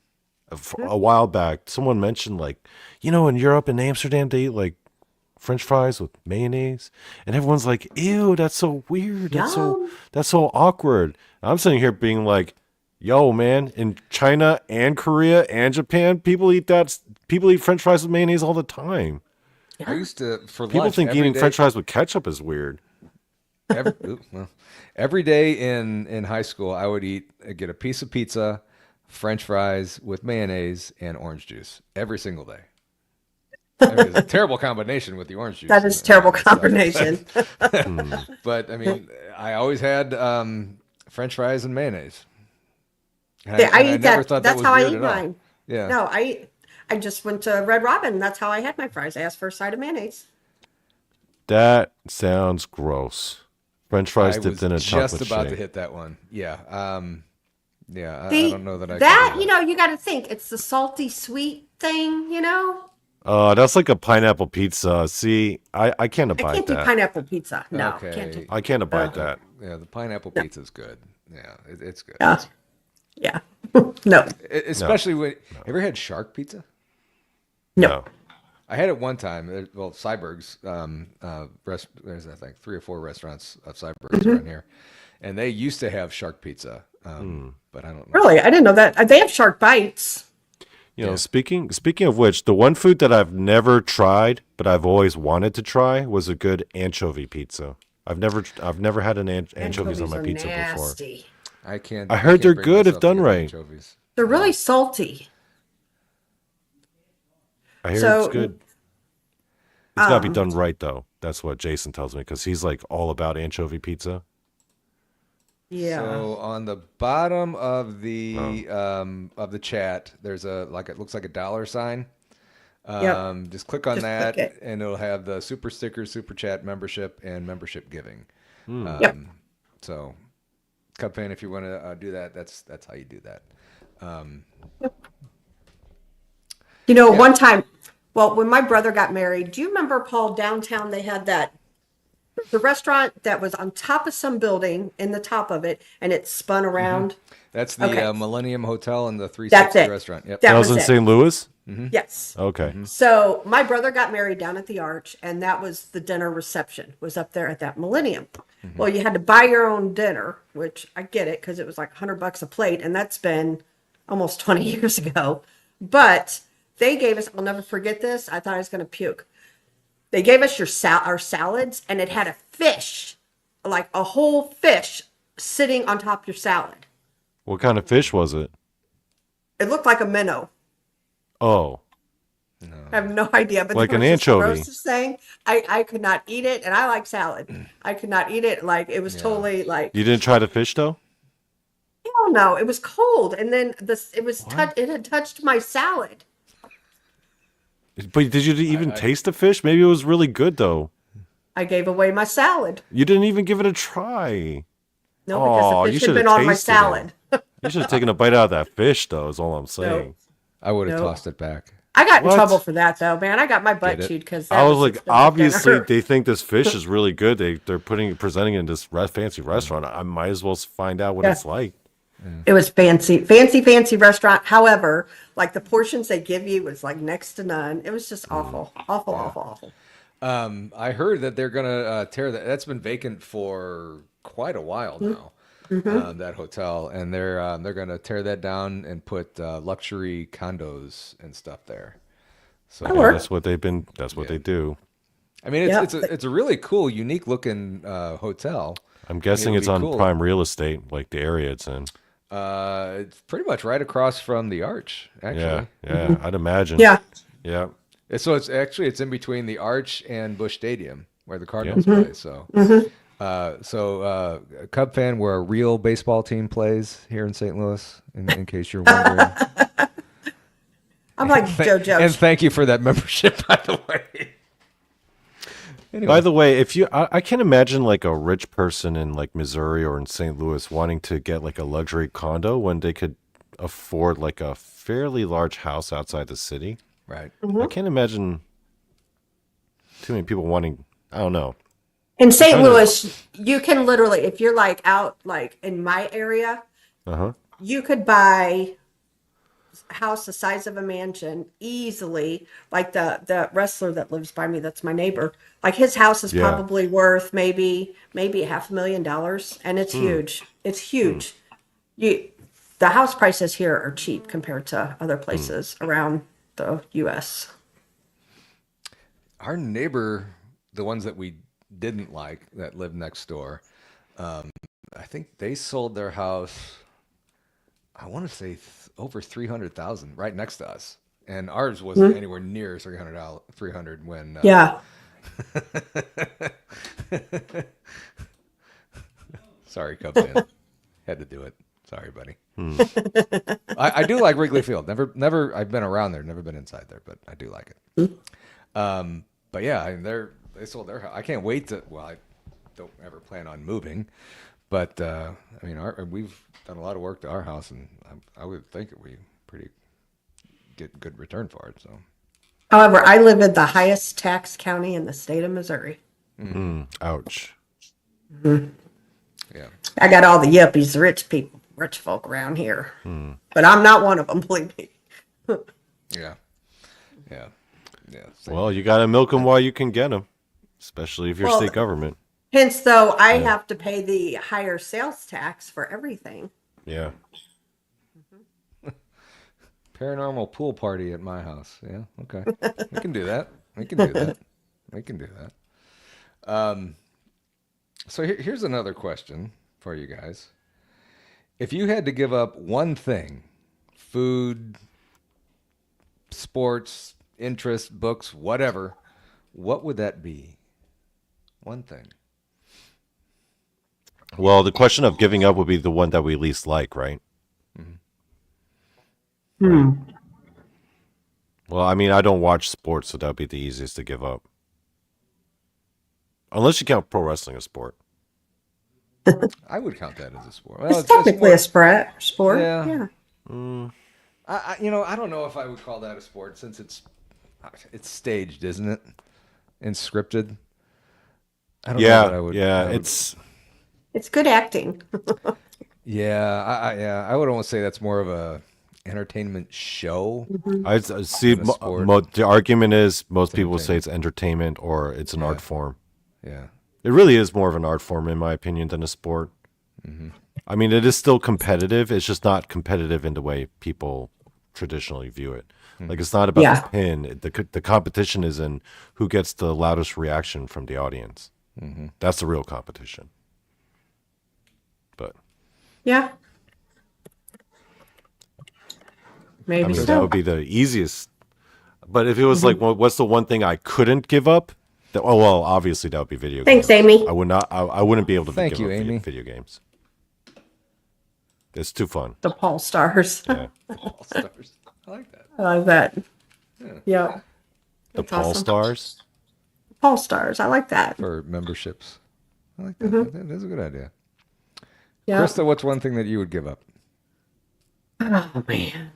a while back, someone mentioned like, in Europe in Amsterdam they eat like French fries with mayonnaise, and everyone's like, "Ew, that's so weird. That's so awkward." I'm sitting here being like, "Yo, man, in China and Korea and Japan, people eat French fries with mayonnaise all the time. I used to, for People lunch, think every eating day- French fries with ketchup is weird." Every day in high school, I would get a piece of pizza, French fries with mayonnaise, and orange juice every single day. I mean, it's a terrible combination with the orange juice. That is a and terrible that stuff. combination. But I mean, I always had French fries and mayonnaise. And Yeah, I and eat never that. thought That's was how I weird eat at all. mine. Yeah. No, I just went to Red Robin. That's how I had my fries. I asked for a side of mayonnaise. That sounds gross. French fries I dipped was in a chocolate just about to shake. hit that one. Yeah. Yeah. I See, don't know that I that can do you know, you got to think it's the salty sweet thing. You know, That's like a pineapple pizza. See, I can't I abide can't do that. pineapple pizza. No, Okay. can't do. I can't abide that. Yeah, the pineapple pizza is good. Yeah, it's good. Yeah. No. Especially when, have you ever had shark pizza? No. I had it one time. Well, Cyberg's, there's I think 3 or 4 restaurants of Cyberg's around here, and they used to have shark pizza, but I don't know. Really, I didn't know that. They have shark bites. Speaking of which, the one food that I've never tried but I've always wanted to try was a good anchovy pizza. I've never had anchovies on my are pizza before. nasty. I can't. I heard can't they're bring good if myself to done get right. anchovies. They're really salty. I hear So, it's good. It's got to be done right though. That's what Jason tells me because he's like all about anchovy pizza. Yeah. So on the bottom of the chat, there's it looks like a dollar sign. Yep. Just click on Just that, click it. and it'll have the super sticker, super chat membership, and membership giving. Yep. So, Cup fan, if you want to do that, that's how you do that. You know, one time, well, when my brother got married, do you remember, Paul, downtown they had the restaurant that was on top of some building in the top of it, and it spun around? That's the Okay. Millennium Hotel and the That's 360 it. restaurant. Yep. That That was was in it. St. Louis? Yes. Okay. So my brother got married down at the Arch, and that was the dinner reception, was up there at that Millennium. Well, you had to buy your own dinner, which I get it because it was like $100 a plate, and that's been almost 20 years ago. But they gave us, I'll never forget this. I thought I was going to puke. They gave us our salads, and it had a fish, like a whole fish sitting on top of your salad. What kind of fish was it? It looked like a minnow. Oh, I have no idea, but like it an was just the anchovy. grossest thing. I could not eat it, and I like salad. I could not eat it. Like, it was totally like, You didn't try the fish though? hell no, it was cold, and then it had touched my salad. But did you even taste the fish? Maybe it was really good though. I gave away my salad. You didn't even give it a try. No, because Oh, the you fish had should have been on my tasted it. salad. You should have taken a bite out of that fish though, is all I'm saying. I would have Nope. tossed it back. I got in What? trouble for that though, man. I got my butt Did it? chewed because I was like, obviously dinner. they think this fish is really good. They're presenting it in this fancy restaurant. I might as well find out what Yeah. it's like. It was fancy restaurant. However, like the portions they give you was like next to none. It was just awful. Awful. I heard that they're gonna tear that. That's been vacant for quite a while now. That hotel, and they're gonna tear that down and put luxury condos and stuff there. So That works. That's what they've been. That's what they do. I mean, Yeah. it's a really cool, unique looking hotel. I'm guessing It would it's be on cool. prime real estate, like the area it's in. It's pretty much right across from the Arch, actually. Yeah, I'd imagine. Yeah. Yeah. So it's in between the Arch and Busch Stadium where the Cardinals play. So, a Cub fan where a real baseball team plays here in St. Louis, in case you're wondering. I'm like JoJo. And thank you for that membership, by the way. Anyway, By the way, if I can't imagine like a rich person in like Missouri or in St. Louis wanting to get like a luxury condo when they could afford like a fairly large house outside the city. right. I can't imagine too many people wanting. I don't know. In St. Louis, you can literally, if you're like out like in my area, you could buy a house the size of a mansion easily. Like the wrestler that lives by me, that's my neighbor. Like his house is Yeah. probably worth maybe $500,000, and it's huge. It's huge. The house prices here are cheap compared to other places around the U.S. Our neighbor, the ones that we didn't like that lived next door, I think they sold their house. I want to say over 300,000 right next to us, and ours wasn't anywhere near 300 when. Yeah. Sorry, Cub fan. Had to do it. Sorry, buddy. I do like Wrigley Field. Never. I've been around there. Never been inside there, but I do like it. But yeah, I mean, they sold their house. I can't wait to. Well, I don't ever plan on moving, but I mean, we've done a lot of work to our house, and I would think that we pretty get good return for it. So However, I live in the highest tax county in the state of Missouri. Ouch. yeah, I got all the yuppies, rich folk around here. But I'm not one of them, believe me. yeah. So- Well, you got to milk them while you can get them, especially if you're Well, state government. Hence, though, I have to pay the higher sales tax for everything. Yeah. Paranormal pool party at my house. Yeah, okay. We can do that. We can do that. We can do that. So here's another question for you guys. If you had to give up one thing, food, sports, interest, books, whatever, what would that be? One thing. Well, the question of giving up would be the one that we least like, right? Right. Well, I mean, I don't watch sports, so that would be the easiest to give up. Unless you count pro wrestling as sport. I would count that as a sport. Well, It's technically more- a sport. Yeah. Yeah. I don't know if I would call that a sport since it's staged, isn't it? And scripted. I don't know that I would. I would- It's good acting. Yeah, I would almost say that's more of a entertainment show. I see. than a sport. The argument is most people say it's entertainment or it's an art form. Yeah, It really is more of an art form, in my opinion, than a sport. I mean, it is still competitive. It's just not competitive in the way people traditionally view it. Like, it's not about Yeah. the pin. The competition is in who gets the loudest reaction from the audience. That's the real competition. But Yeah. I Maybe mean, that so. would be the easiest. But if it was Mm-hmm. like, well, what's the one thing I couldn't give up? Oh well, obviously that would be video Thanks, games. Amy. I would not. I wouldn't be able to Thank give you, up Amy. video games. It's too fun. The Paul stars. Yeah. All stars. I like that. I like that. Yeah. The That's Paul awesome. stars. Paul stars. I like that. For memberships. I like that. That's a good idea. Yeah. Krista, what's one thing that you would give up? Oh man.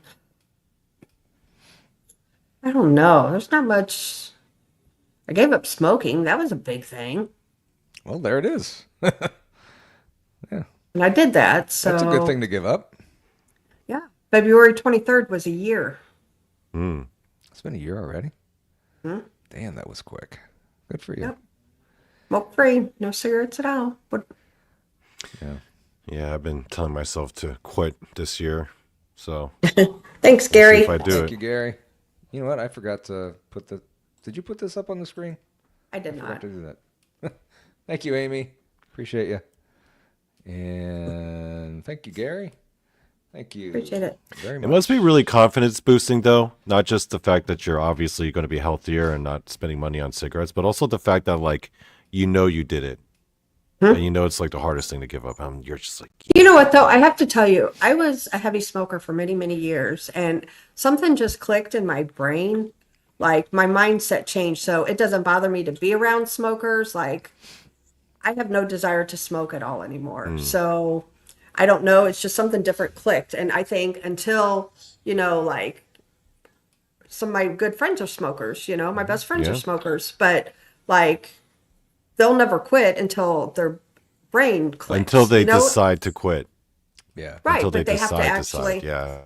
I don't know. There's not much. I gave up smoking. That was a big thing. Well, there it is. And I did that. So That's a good thing to give up. yeah. February 23rd was a year. It's been a year already. Hmm? Damn, that was quick. Good for you. Yep. Smoke free. No cigarettes at all. What? Yeah. Yeah, I've been telling myself to quit this year. So Thanks, see Gary. if I do Thank it. you, Gary. You know what? I forgot to put the. Did you put this up on the screen? I did I forgot not. to do that. Thank you, Amy. Appreciate you. And thank you, Gary. Thank you. Appreciate it. Very It much. must be really confidence boosting, though. Not just the fact that you're obviously going to be healthier and not spending money on cigarettes, but also the fact that, like, you know you did it. And you know it's like the hardest thing to give up. You're just like, You know what, though? I have to tell you, I was a heavy smoker for many, many years, and something just clicked in my brain. Like, my mindset changed. So it doesn't bother me to be around smokers. Like, I have no desire to smoke at all anymore. So I don't know. It's just something different clicked. And I think until, like some of my good friends are smokers, my best friends are Yeah. smokers, but like they'll never quit until their brain clicks. until they you know? decide to quit. Yeah. Right, Until but they they have to actually, Yeah.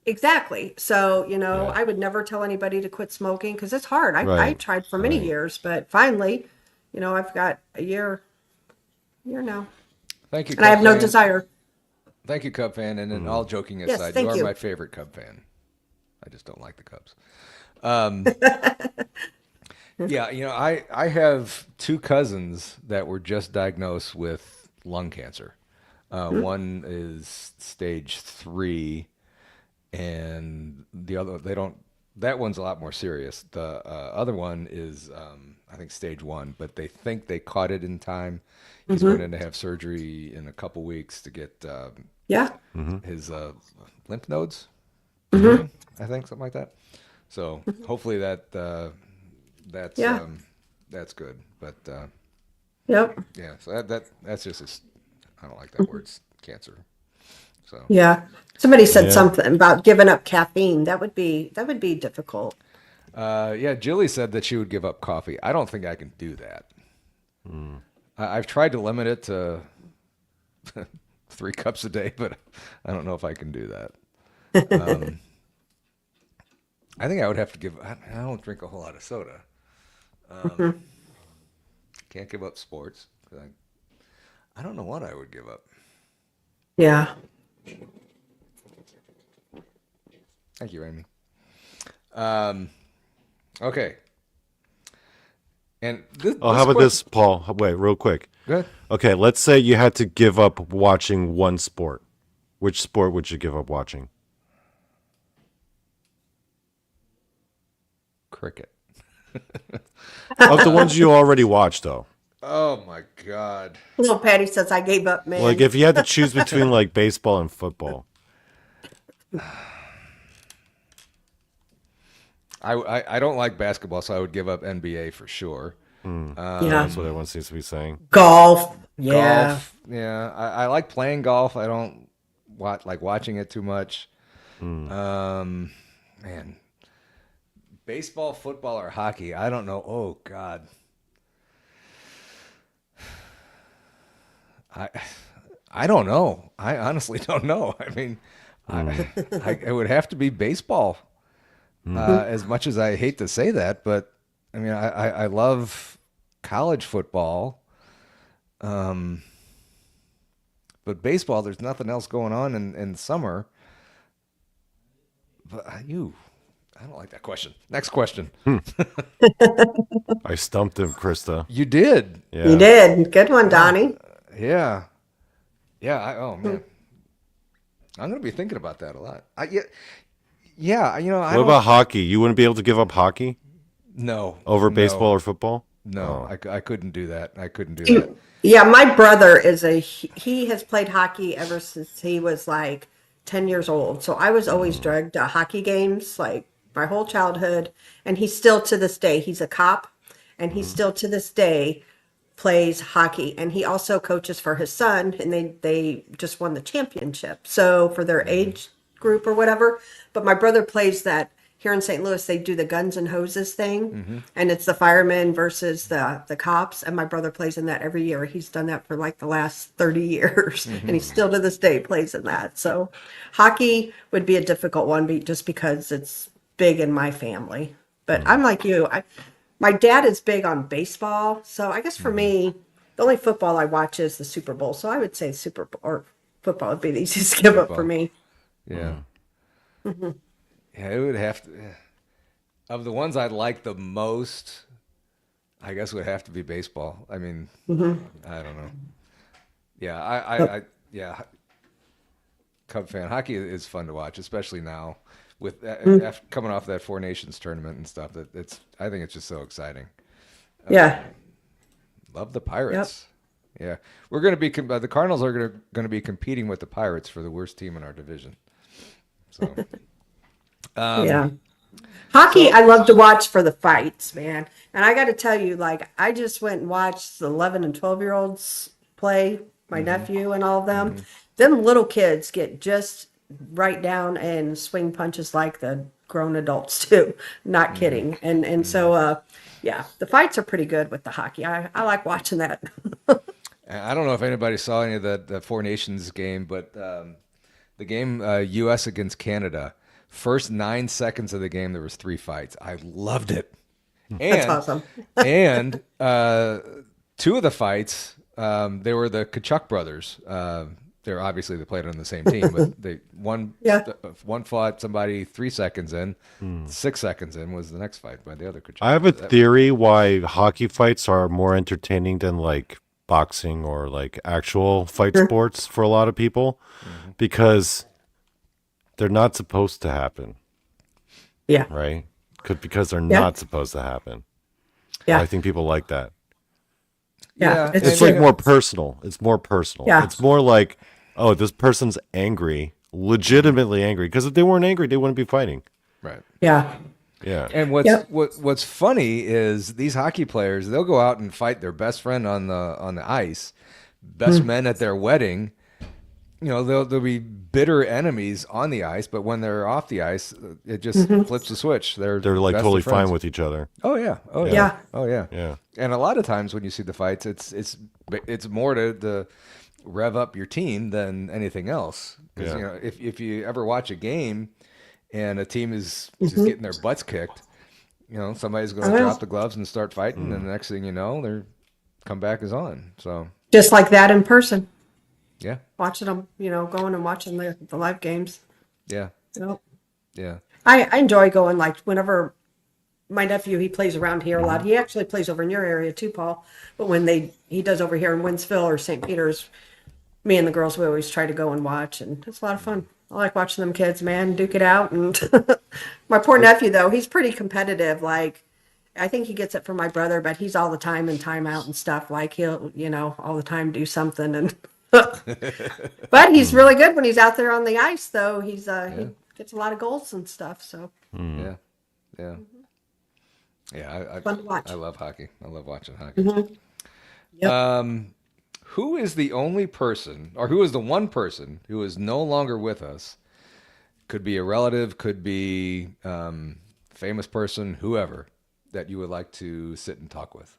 exactly. So, Yeah. I would never tell anybody to quit smoking because it's hard. I Right, tried for many right. years, but finally, I've got a year now, Thank you, and I have no Cub fan. desire. Thank you, Cub fan. And then all joking Yes, aside, thank you are you. my favorite Cub fan. I just don't like the Cubs. Yeah, I have two cousins that were just diagnosed with lung cancer. One is stage 3, and the other they don't. That one's a lot more serious. The other one is, I think, stage 1, but they think they caught it in time. He's going in to have surgery in a couple weeks to get Yeah. his lymph nodes. I think something like that. So hopefully that's Yeah. that's good. But Yep. yeah, so that's just I don't like that word, it's cancer. So Yeah. Somebody said Yeah. something about giving up caffeine. That would be difficult. yeah, Jilly said that she would give up coffee. I don't think I can do that. I've tried to limit it to 3 cups a day, but I don't know if I can do that. I think I would have to give. I don't drink a whole lot of soda. Can't give up sports. I don't know what I would give up. Yeah. Thank you, Amy. Okay. And Oh, how about this, Paul? Wait, real quick. Good. Okay, let's say you had to give up watching one sport. Which sport would you give up watching? Cricket. Of the ones you already watched, though. Oh my God. Little Patty says I gave up, man. Like, if you had to choose between, like, baseball and football. I don't like basketball, so I would give up NBA for sure. yeah. That's what everyone seems to be saying. Golf. Yeah. Golf. Yeah. I like playing golf. I don't like watching it too much. Man. Baseball, football, or hockey? I don't know. Oh God. I don't know. I honestly don't know. I mean, it would have to be baseball. As much as I hate to say that, but I mean, I love college football. But baseball, there's nothing else going on in summer. But I don't like that question. Next question. I stumped him, Krista. You did. Yeah. You did. Good one, Donnie. Yeah. Yeah. Oh man. I'm going to be thinking about that a lot. Yeah, I What don't. about hockey? You wouldn't be able to give up hockey No, over no, baseball or football? no. Oh. I couldn't do that. I couldn't do that. Yeah, my brother he has played hockey ever since he was like 10 years old. So I was always dragged to hockey games like my whole childhood. And he's still to this day, he's a cop and he still to this day plays hockey. And he also coaches for his son and they just won the championship. So for their age group or whatever. But my brother plays that here in St. Louis, they do the guns and hoses thing, and it's the firemen versus the cops. And my brother plays in that every year. He's done that for like the last 30 years, and he still to this day plays in that. So, hockey would be a difficult one, just because it's big in my family. But I'm like you. My dad is big on baseball, so I guess for me, the only football I watch is the Super Bowl. So I would say Super Bowl or football would be the easiest give up for Football. me. Yeah. Yeah, it would have to. Of the ones I like the most, I guess it would have to be baseball. I mean, I don't know. Yeah, yeah, Cub fan. Hockey is fun to watch, especially now with coming off that Four Nations tournament and stuff. I think it's just so exciting. Yeah. Love the Pirates. Yeah, we're going to be the Cardinals are going to be competing with the Pirates for the worst team in our division. So. Yeah. Hockey, I love to watch for the fights, man. And I got to tell you, like, I just went and watched the 11 and 12-year-olds play, my nephew and all of them. Them little kids get just right down and swing punches like the grown adults too. Not kidding. And so, yeah, the fights are pretty good with the hockey. I like watching that. I don't know if anybody saw any of the Four Nations game, but the game U.S. against Canada. First 9 seconds of the game, there was 3 fights. I loved it. That's awesome. And 2 of the fights, they were the Kachuk brothers. They're obviously they played on the same team, but one fought somebody 3 seconds in, 6 seconds in was the next fight by the other Kachuk. I have a theory why hockey fights are more entertaining than like boxing or like actual fight sports for a lot of people, because they're not supposed to happen, Yeah. right? Because they're not supposed to happen. Yeah. I think people like that. Yeah. It's like more personal. It's more personal. Yeah. It's more like, oh, this person's angry, legitimately angry. Because if they weren't angry, they wouldn't be fighting. Right. Yeah. Yeah. And what's funny is these hockey players, they'll go out and fight their best friend on the ice, best men at their wedding. They'll be bitter enemies on the ice, but when they're off the ice, it just flips the switch. They're They're like best totally of friends. fine with each other. Oh yeah. Oh yeah. Yeah. Oh yeah. Yeah. And a lot of times when you see the fights, it's more to rev up your team than anything else. Because if you ever watch a game and a team is just getting their butts kicked, somebody's going to drop the gloves and start fighting, and the next thing you know, their comeback is on. So Just like that in person. yeah. Watching them, going and watching the live games. Yeah. Yep. Yeah. I enjoy going, like, whenever my nephew, he plays around here a lot. He actually plays over in your area too, Paul. But when he does over here in Winsville or St. Peter's, me and the girls, we always try to go and watch, and it's a lot of fun. I like watching them kids, man, duke it out. And my poor nephew, though, he's pretty competitive. Like, I think he gets it from my brother, but he's all the time in timeout and stuff. Like, he'll, all the time do something. And but he's really good when he's out there on the ice, though. He gets a lot of goals and stuff. So Yeah. Yeah. Yeah. Fun to watch. I love hockey. I love watching hockey. Yep. Who is the only person, or who is the one person who is no longer with us? Could be a relative, could be famous person, whoever, that you would like to sit and talk with.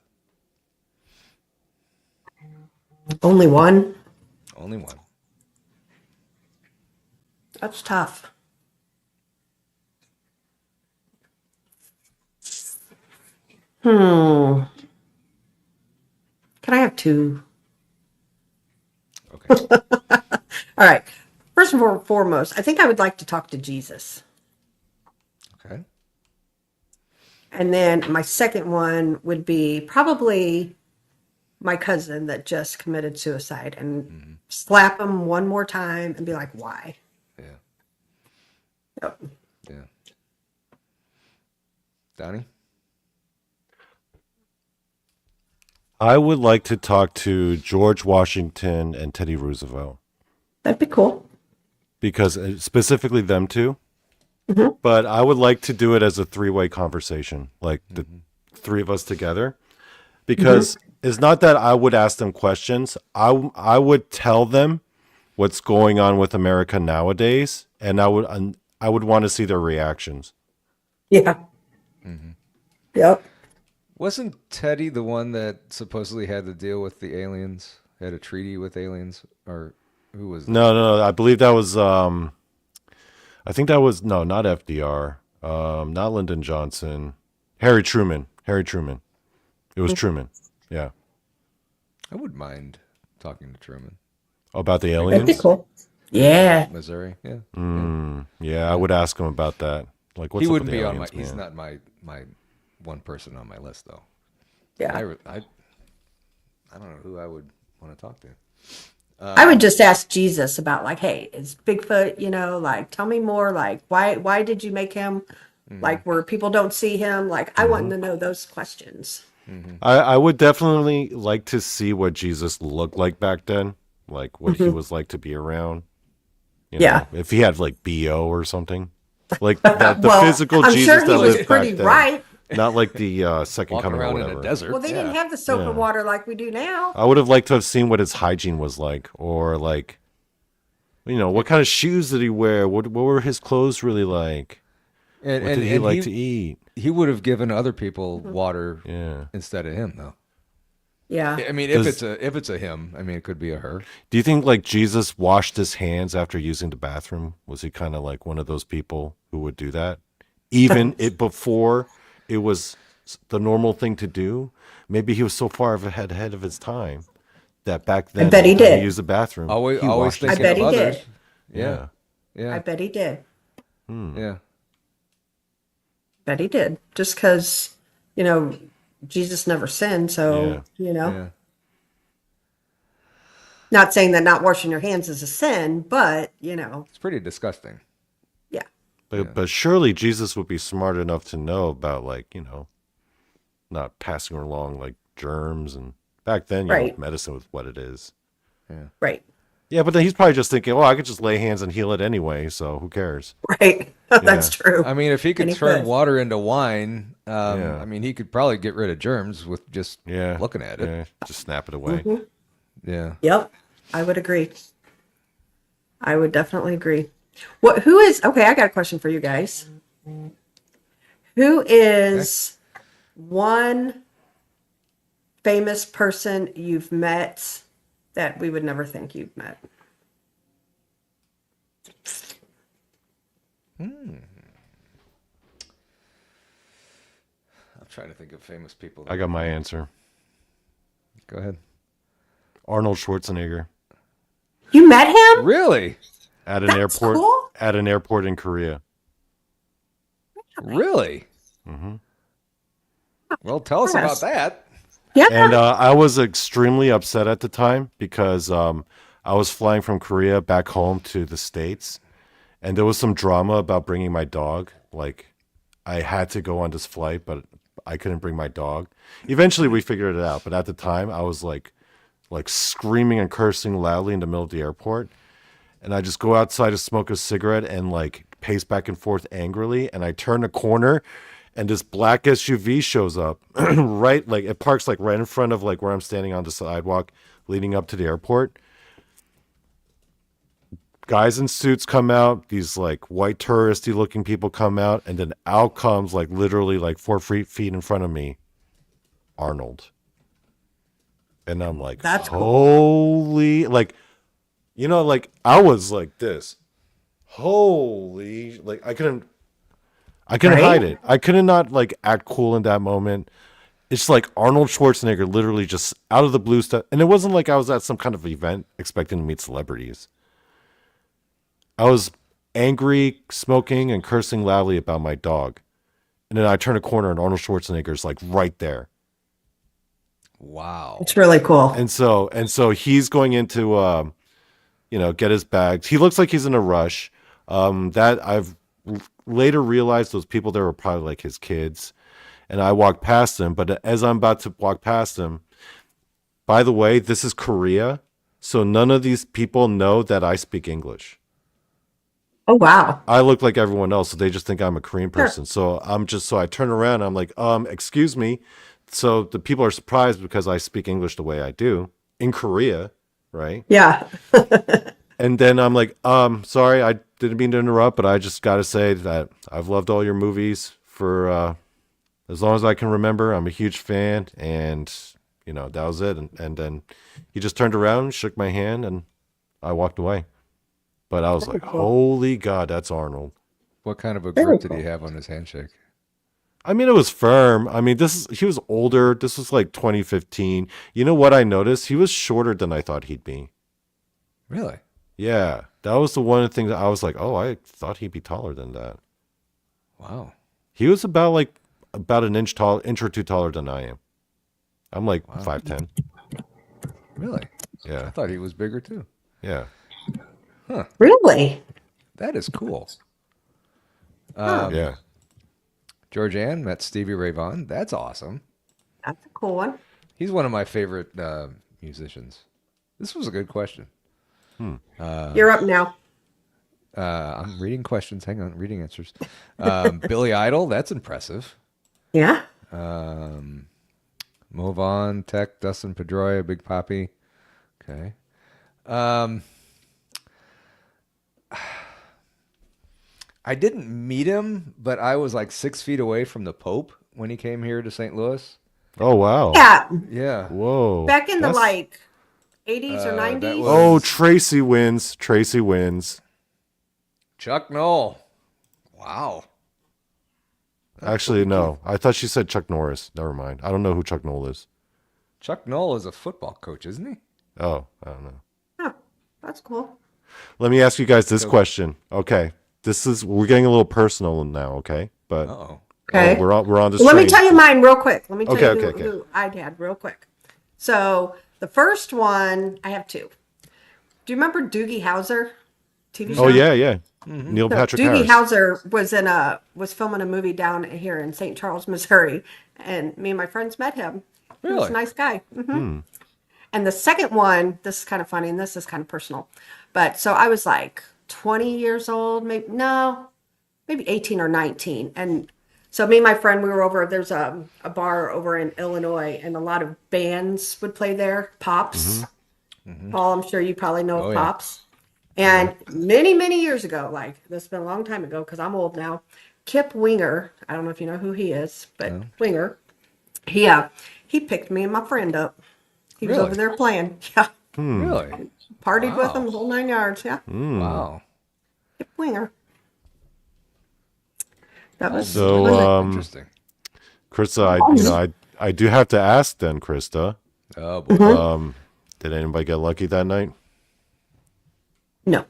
Only one. Only one. That's tough. Can I have 2? Okay. All right. First and foremost, I think I would like to talk to Jesus. Okay. And then my second one would be probably my cousin that just committed suicide, and slap him one more time and be like, why? Yep. Yeah. Donnie? I would like to talk to George Washington and Teddy Roosevelt That'd be cool. because specifically them two. Mhm. But I would like to do it as a three-way conversation, like the three of us together. Because it's not that I would ask them questions. I would tell them what's going on with America nowadays, and I would want to see their reactions. Yeah. Yep. Wasn't Teddy the one that supposedly had to deal with the aliens? Had a treaty with aliens? Or who was that? No, I believe that was I think that was no, not FDR, not Lyndon Johnson, Harry Truman. It was Truman. Yeah, I wouldn't mind talking to Truman. about the That'd be aliens. cool. Yeah. Missouri, yeah. Yeah, I would ask him about that. Like, what's He up wouldn't with the be aliens, on my. He's man? not my one person on my list though. Yeah. I don't know who I would want to talk to. I would just ask Jesus about like, hey, is Bigfoot, like tell me more, like why did you make him like where people don't see him? Like I want to know those questions. I would definitely like to see what Jesus looked like back then, like what he was like to be around. Yeah. If he had like BO or something, like that, the Well, physical I'm Jesus sure he that was lived pretty back then, right. not like the second Walking coming or around in whatever. a desert. Well, they didn't have the soap and water like we do now. I would have liked to have seen what his hygiene was like, or like, what kind of shoes did he wear? What were his clothes really like? And, What did he like to eat? He would have given other people water Yeah. instead of him, though. Yeah. I mean, if it's a him, I mean, it could be a her. Do you think like Jesus washed his hands after using the bathroom? Was he kind of like one of those people who would do that, even before it was the normal thing to do? Maybe he was so far ahead of his time that back then, bet he anytime did. Use the bathroom. Always he washed his thinking bet of he others. did. Yeah, yeah, I bet he did. yeah. Bet he did. Just because, Jesus never sinned, so Yeah. not saying that not washing your hands is a sin, but It's pretty disgusting. yeah. But surely Jesus would be smart enough to know about like, not passing along like germs, and back then, Right. medicine was what it is. Right. Yeah, but then he's probably just thinking, I could just lay hands and heal it anyway, so who cares? Right. That's true. I mean, if he could And he turn could. water into wine, Yeah. I mean, he could probably get rid of germs with just Yeah. looking at it. Yeah, just snap it away. Yeah. Yep. I would agree. I would definitely agree. Okay, I got a question for you guys. Who is one famous person you've met that we would never think you've met? I'm trying to think of famous people. I got my answer. Go ahead. Arnold Schwarzenegger You met him? Really? at an That's airport cool. at an airport in Korea. Really? Mm-hmm. Well, tell us about Yes. that. Yeah. And I was extremely upset at the time because I was flying from Korea back home to the States, and there was some drama about bringing my dog. Like, I had to go on this flight, but I couldn't bring my dog. Eventually, we figured it out, but at the time, I was like screaming and cursing loudly in the middle of the airport, and I just go outside to smoke a cigarette and like pace back and forth angrily, and I turn a corner. And this black SUV shows up right, like it parks like right in front of like where I'm standing on the sidewalk leading up to the airport. Guys in suits come out, these like white touristy looking people come out, and then out comes like literally like 4 feet in front of me, Arnold. And I'm like, That's cool. holy, like, like I was like this. Holy, like I couldn't Right? hide it. I couldn't not like act cool in that moment. It's like Arnold Schwarzenegger literally just out of the blue stuff. And it wasn't like I was at some kind of event expecting to meet celebrities. I was angry, smoking, and cursing loudly about my dog. And then I turn a corner and Arnold Schwarzenegger's like right there. Wow. It's really cool. And so he's going into get his bags. He looks like he's in a rush. That I've later realized those people there were probably like his kids. And I walked past them. But as I'm about to walk past them, by the way, this is Korea. So none of these people know that I speak English. Oh, wow. I look like everyone else, so they just think I'm a Korean Sure. person. So I turn around, I'm like, excuse me. So the people are surprised because I speak English the way I do in Korea, right? Yeah. And then I'm like, sorry, I didn't mean to interrupt, but I just got to say that I've loved all your movies for as long as I can remember. I'm a huge fan, and that was it. And then he just turned around, shook my hand, and I walked away. But I was like, holy God, that's Arnold. What kind of a Very grip did he cool. have on his handshake? I mean, it was firm. I mean, he was older. This was like 2015. You know what I noticed? He was shorter than I thought he'd be. Really? Yeah, that was the one thing that I was like, oh, I thought he'd be taller than that. Wow. He was about an inch or two taller than I am. I'm like 5'10". Really? I Yeah, thought he was bigger too. yeah. Really? That is cool. Yeah. Georgianne met Stevie Ray Vaughan. That's awesome. That's a cool one. He's one of my favorite musicians. This was a good question. You're up now. I'm reading questions. Hang on, reading answers. Billy Idol. That's impressive. Yeah. Mo Vaughn, Tech, Dustin Pedroia, Big Papi. Okay. I didn't meet him, but I was like 6 feet away from the Pope when he came here to St. Louis. Oh, wow. Yeah. Yeah. Whoa. Back in the That's- like 80s or 90s. was- Oh, Tracy wins. Tracy wins. Chuck Knoll. Wow. Actually, no. I thought she said Chuck Norris. Never mind. I don't know who Chuck Knoll is. Chuck Knoll is a football coach, isn't he? Oh, I don't know. Huh, that's cool. Let me ask you guys this question. Okay. We're getting a little personal now, okay? But Uh-oh. Okay. we're on this Well, let me train. tell you mine real quick. Let me tell Okay, you okay. who I had real quick. So the first one, I have two. Do you remember Doogie Howser? TV show? Oh, yeah. Neil So Patrick Doogie Harris. Howser was filming a movie down here in St. Charles, Missouri, and me and my friends met him. He was Really? a nice guy. And the second one, this is kind of funny, and this is kind of personal, but so I was like 20 years old, maybe 18 or 19, and so me and my friend, we were over. There's a bar over in Illinois, and a lot of bands would play there. Pops. Paul, I'm sure you probably know of Oh, yeah. Pops. And many, many years ago, like this has been a long time ago because I'm old now. Kip Winger, I don't know if you know who he is, but Winger, he picked me and my friend up. He was Really? over there playing. Yeah, Really? partied with Wow. him the whole 9 yards. Yeah, Wow. Kip Winger. That was So, Interesting. Krista, I do have to ask then, Krista. Oh, boy. Did anybody get lucky that night? no.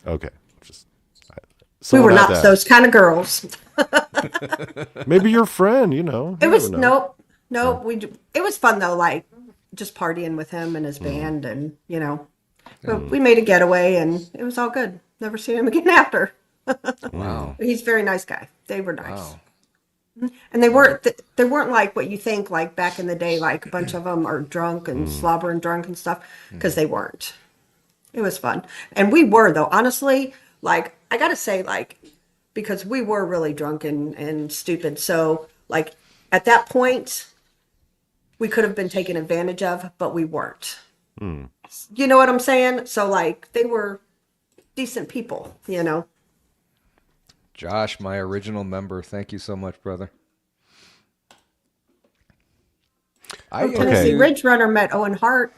Okay. Just We someone were had not to those kind of girls. ask. Maybe your friend, you know. It You was never know. no. It was fun though, like just partying with him and his band, and but we made a getaway, and it was all good. Never seen him again after. Wow. He's a very nice guy. They were nice, Wow. and they weren't like what you think, like back in the day, like a bunch of them are drunk and slobbering drunk and stuff, because they weren't. It was fun, and we were though. Honestly, like I gotta say, like because we were really drunk and stupid. So like at that point, we could have been taken advantage of, but we weren't. You know what I'm saying? So like they were decent people, Josh, my original member. Thank you so much, brother. I Okay. Tennessee Ridge Runner met Owen Hart.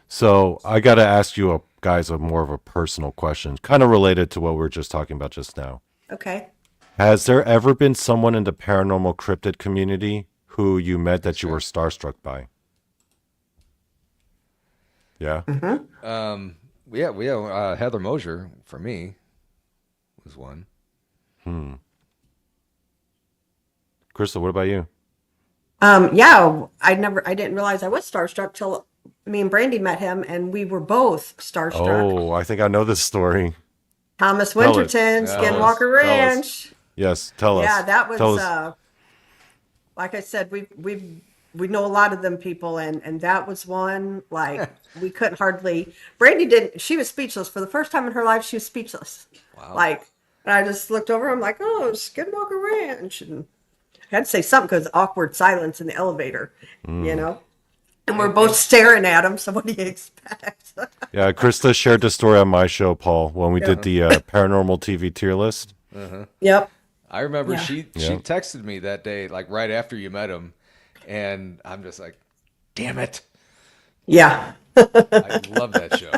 So I got to ask you guys more of a personal question, kind of related to what we were just talking about just now. Okay. Has there ever been someone in the paranormal cryptid community who you met that you were starstruck by? Yeah. Yeah. Heather Mosier for me was one. Krista, what about you? Yeah, I didn't realize I was starstruck till me and Brandy met him, and we were both starstruck. Oh, I think I know this story. Thomas Tell it. Winterton, Yeah, Skinwalker tell us. Ranch. Yes, tell us. Yeah, that was Tell us. like I said, we know a lot of them people, and that was one like we couldn't hardly. Brandy didn't. She was speechless for the first time in her life. She was speechless. Wow. Like, and I just looked over. I'm like, oh, Skinwalker Ranch, and I had to say something because awkward silence in the elevator, you know. And we're both staring at him. So what do you expect? Yeah, Krista shared the story on my show, Paul, when we did the paranormal TV tier list. Yep. I remember Yeah. she texted me that day, like right after you met him, and I'm just like, damn it. Yeah. I love that show.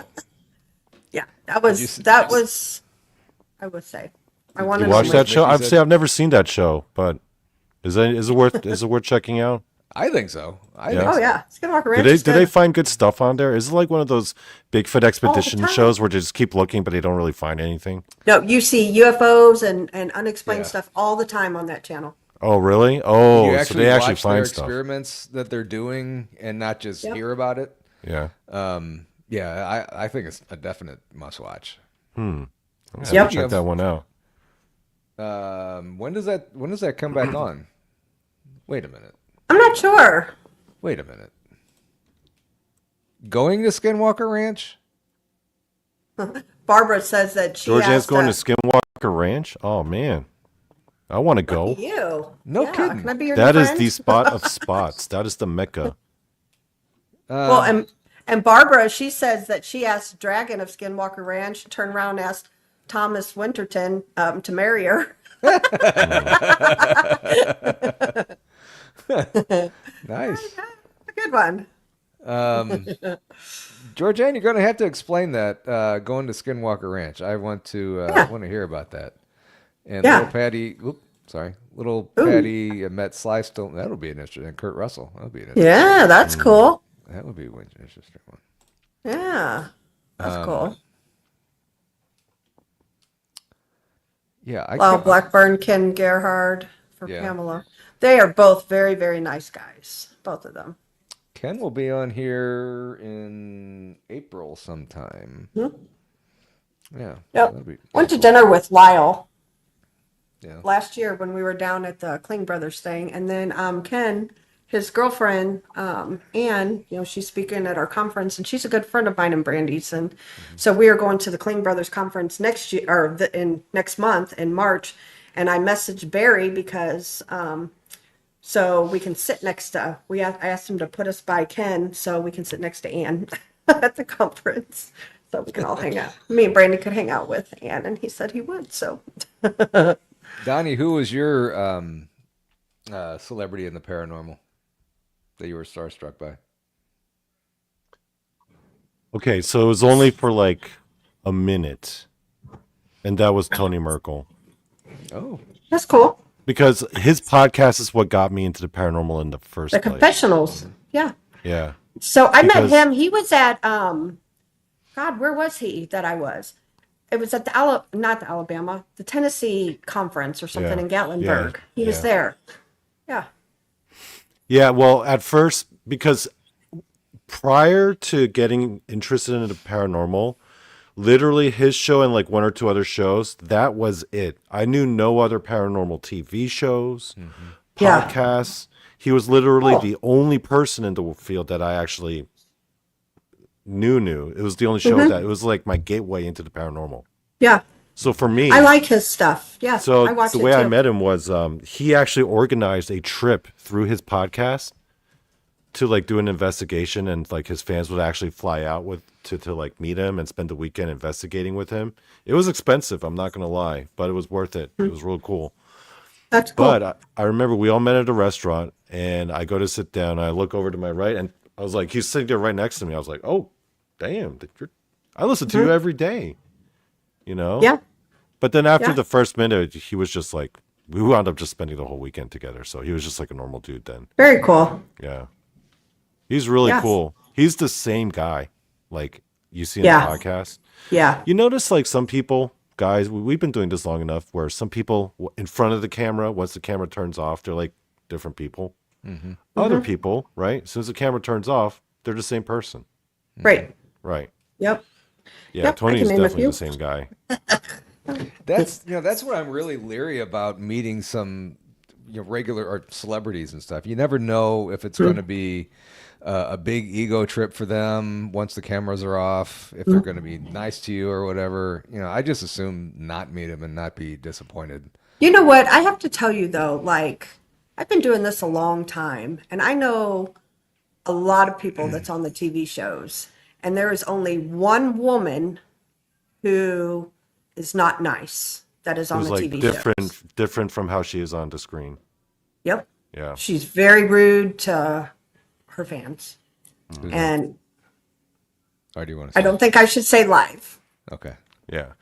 Yeah. That you was s- that was. I would say. I wanted You to watch know- that show? Mickey said- I've never seen that show, but is it worth checking out? I think so. I Yeah. think Oh so. yeah, Skinwalker Ranch. Do is they good. find good stuff on there? Is it like one of those Bigfoot expedition time. shows where they just keep looking but they don't really find anything? No, you see UFOs and unexplained Yeah. stuff all the time on that channel. Oh, really? You Oh, so actually they actually watch their find stuff. experiments that they're doing and not just Yep. hear about it. Yeah. Yeah, I think it's a definite must watch. I'm gonna Yep. check that one out. When does that come back on? Wait a minute. I'm not sure. Wait a minute. Going to Skinwalker Ranch? Barbara says that she Georgianne's asked going to Skinwalker Ranch? Oh, man. I want to go. you. No Yeah, kidding. Can I be your That new is friend? the spot of spots. That is the Mecca. Well, and Barbara, she says that she asked Dragon of Skinwalker Ranch to turn around and ask Thomas Winterton to marry her. Nice. A good one. Georgianne, you're going to have to explain that going to Skinwalker Ranch. I want to hear about that. And Yeah. little Patty, little Patty met Sly Stone. That'll be an interesting. And Kurt Russell. That'll be an interesting. Yeah, that's cool. That would be an interesting one. Yeah, that's cool. Yeah, Well, Blackburn, Ken Gerhard for Yeah. Pamela. They are both very, very nice guys. Both of them. Ken will be on here in April sometime. Yeah. Yep. that'll be Went to cool. dinner with Lyle Yeah. last year when we were down at the Kling Brothers thing, and then Ken, his girlfriend, Anne, she's speaking at our conference, and she's a good friend of mine and Brandy's, and so we are going to the Kling Brothers conference next year or next month in March, and I messaged Barry because so we can sit next to. I asked him to put us by Ken so we can sit next to Anne at the conference. So we can all hang out. Me and Brandy could hang out with Anne, and he said he would. So Donnie, who was your celebrity in the paranormal that you were starstruck by? Okay, so it was only for like a minute. And that was Tony Merkel. Oh, that's cool. Because his podcast is what got me into the paranormal in the first The place. confessionals. Yeah. Yeah. So I met Because- him. He was at God, where was he that I was? It was at not the Alabama, the Tennessee conference or something Yeah. in Gatlinburg. Yeah. He was Yeah. there. Yeah. Yeah, well, at first, because prior to getting interested in the paranormal, literally his show and like one or two other shows, that was it. I knew no other paranormal TV shows, Yeah. podcasts. He was literally Oh. the only person in the field that I actually knew. It was the only show that it was like my gateway into the paranormal. Yeah. So for me, I like his stuff. Yeah. so I watched the it way I too. met him was he actually organized a trip through his podcast to like do an investigation, and like his fans would actually fly out to like meet him and spend the weekend investigating with him. It was expensive, I'm not gonna lie, but it was worth it. It was real cool. That's cool. But I remember we all met at a restaurant, and I go to sit down. I look over to my right, and I was like, he's sitting there right next to me. I was like, oh, damn, I listen to you every day, you know? yeah. But then after Yeah. the first minute, he was just like, we wound up just spending the whole weekend together. So he was just like a normal dude then. Very cool. Yeah. He's really Yes. cool. He's the same guy, like you see in Yeah. the podcast. Yeah. You notice like some people, guys, we've been doing this long enough where some people in front of the camera, once the camera turns off, they're like different people. Other people, right? As soon as the camera turns off, they're the same person. Great. Right. Yep. Yeah, Yep, I Tony's can name a definitely few. the same guy. That's what I'm really leery about meeting some regular or celebrities and stuff. You never know if it's going to be a big ego trip for them once the cameras are off, if they're going to be nice to you or whatever. I just assume not meet them and not be disappointed. You know what? I have to tell you though, like I've been doing this a long time, and I know a lot of people that's on the TV shows, and there is only one woman who is not nice that is on Who's the like TV shows. different from how she is on the screen. Yep. Yeah. She's very rude to her fans. Who's And Or do you want to say? I don't think I should say live. Okay. Yeah.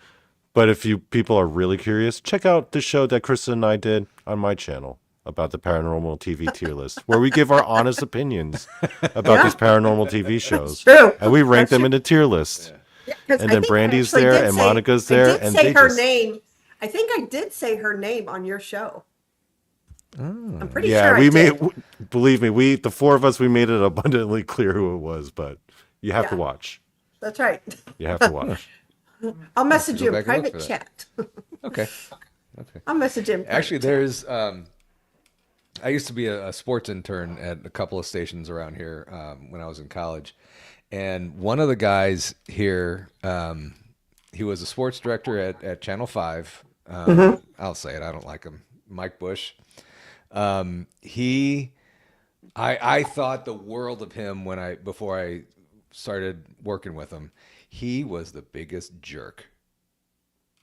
But if you people are really curious, check out the show that Krista and I did on my channel about the paranormal TV tier list, where we give our honest opinions about these paranormal TV shows. True. And we rank That's them in a tier list. Yeah, 'cause And I then think I Brandy's actually there did and say- Monica's I there, did and say they her just- name. I think I did say her name on your show. I'm pretty Yeah, sure we I did. made, believe me, the four of us, we made it abundantly clear who it was, but you have to Yeah. watch. That's right. You have to watch. I'll message Go you in back and look private for that. chat. Okay. Okay. I'll message you in private Actually, chat. there's. I used to be a sports intern at a couple of stations around here when I was in college, and one of the guys here, he was a sports director at Channel 5. I'll say it. I don't like him. Mike Bush. I thought the world of him before I started working with him. He was the biggest jerk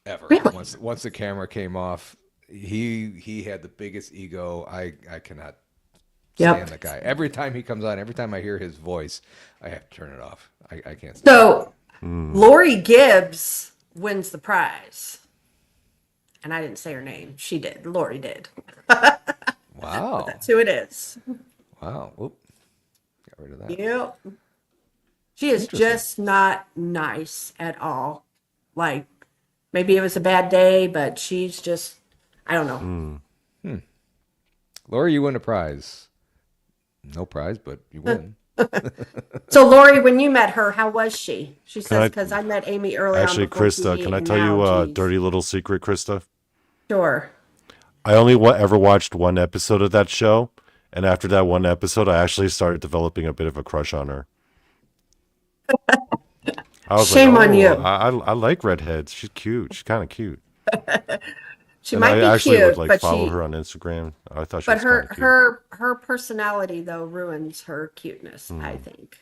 ever. Really? Once the camera came off, he had the biggest ego. I cannot Yep. stand that guy. Every time he comes on, every time I hear his voice, I have to turn it off. I can't stand So, Lori Gibbs wins the prize. And I didn't say her name. She did. Lori did. it. Wow. That's who it is. Wow. Whoop. Got rid of that. Yep. She is just not nice at all. Like, maybe it was a bad day, but she's just, I don't know. Laura, you win a prize. No prize, but you win. So, Lori, when you met her, how was she? She says, I- because I met Amy early on. Actually, before Krista, TV, can I and tell you now, a geez. dirty little secret, Krista? Sure. I only ever watched one episode of that show, and after that one episode, I actually started developing a bit of a crush on her. I was Shame like, on you. I like redheads. She's cute. She's kind of cute. She And might I be actually cute, would like but follow she, her on Instagram. I thought she but was kind of cute. her personality though ruins her cuteness, I think.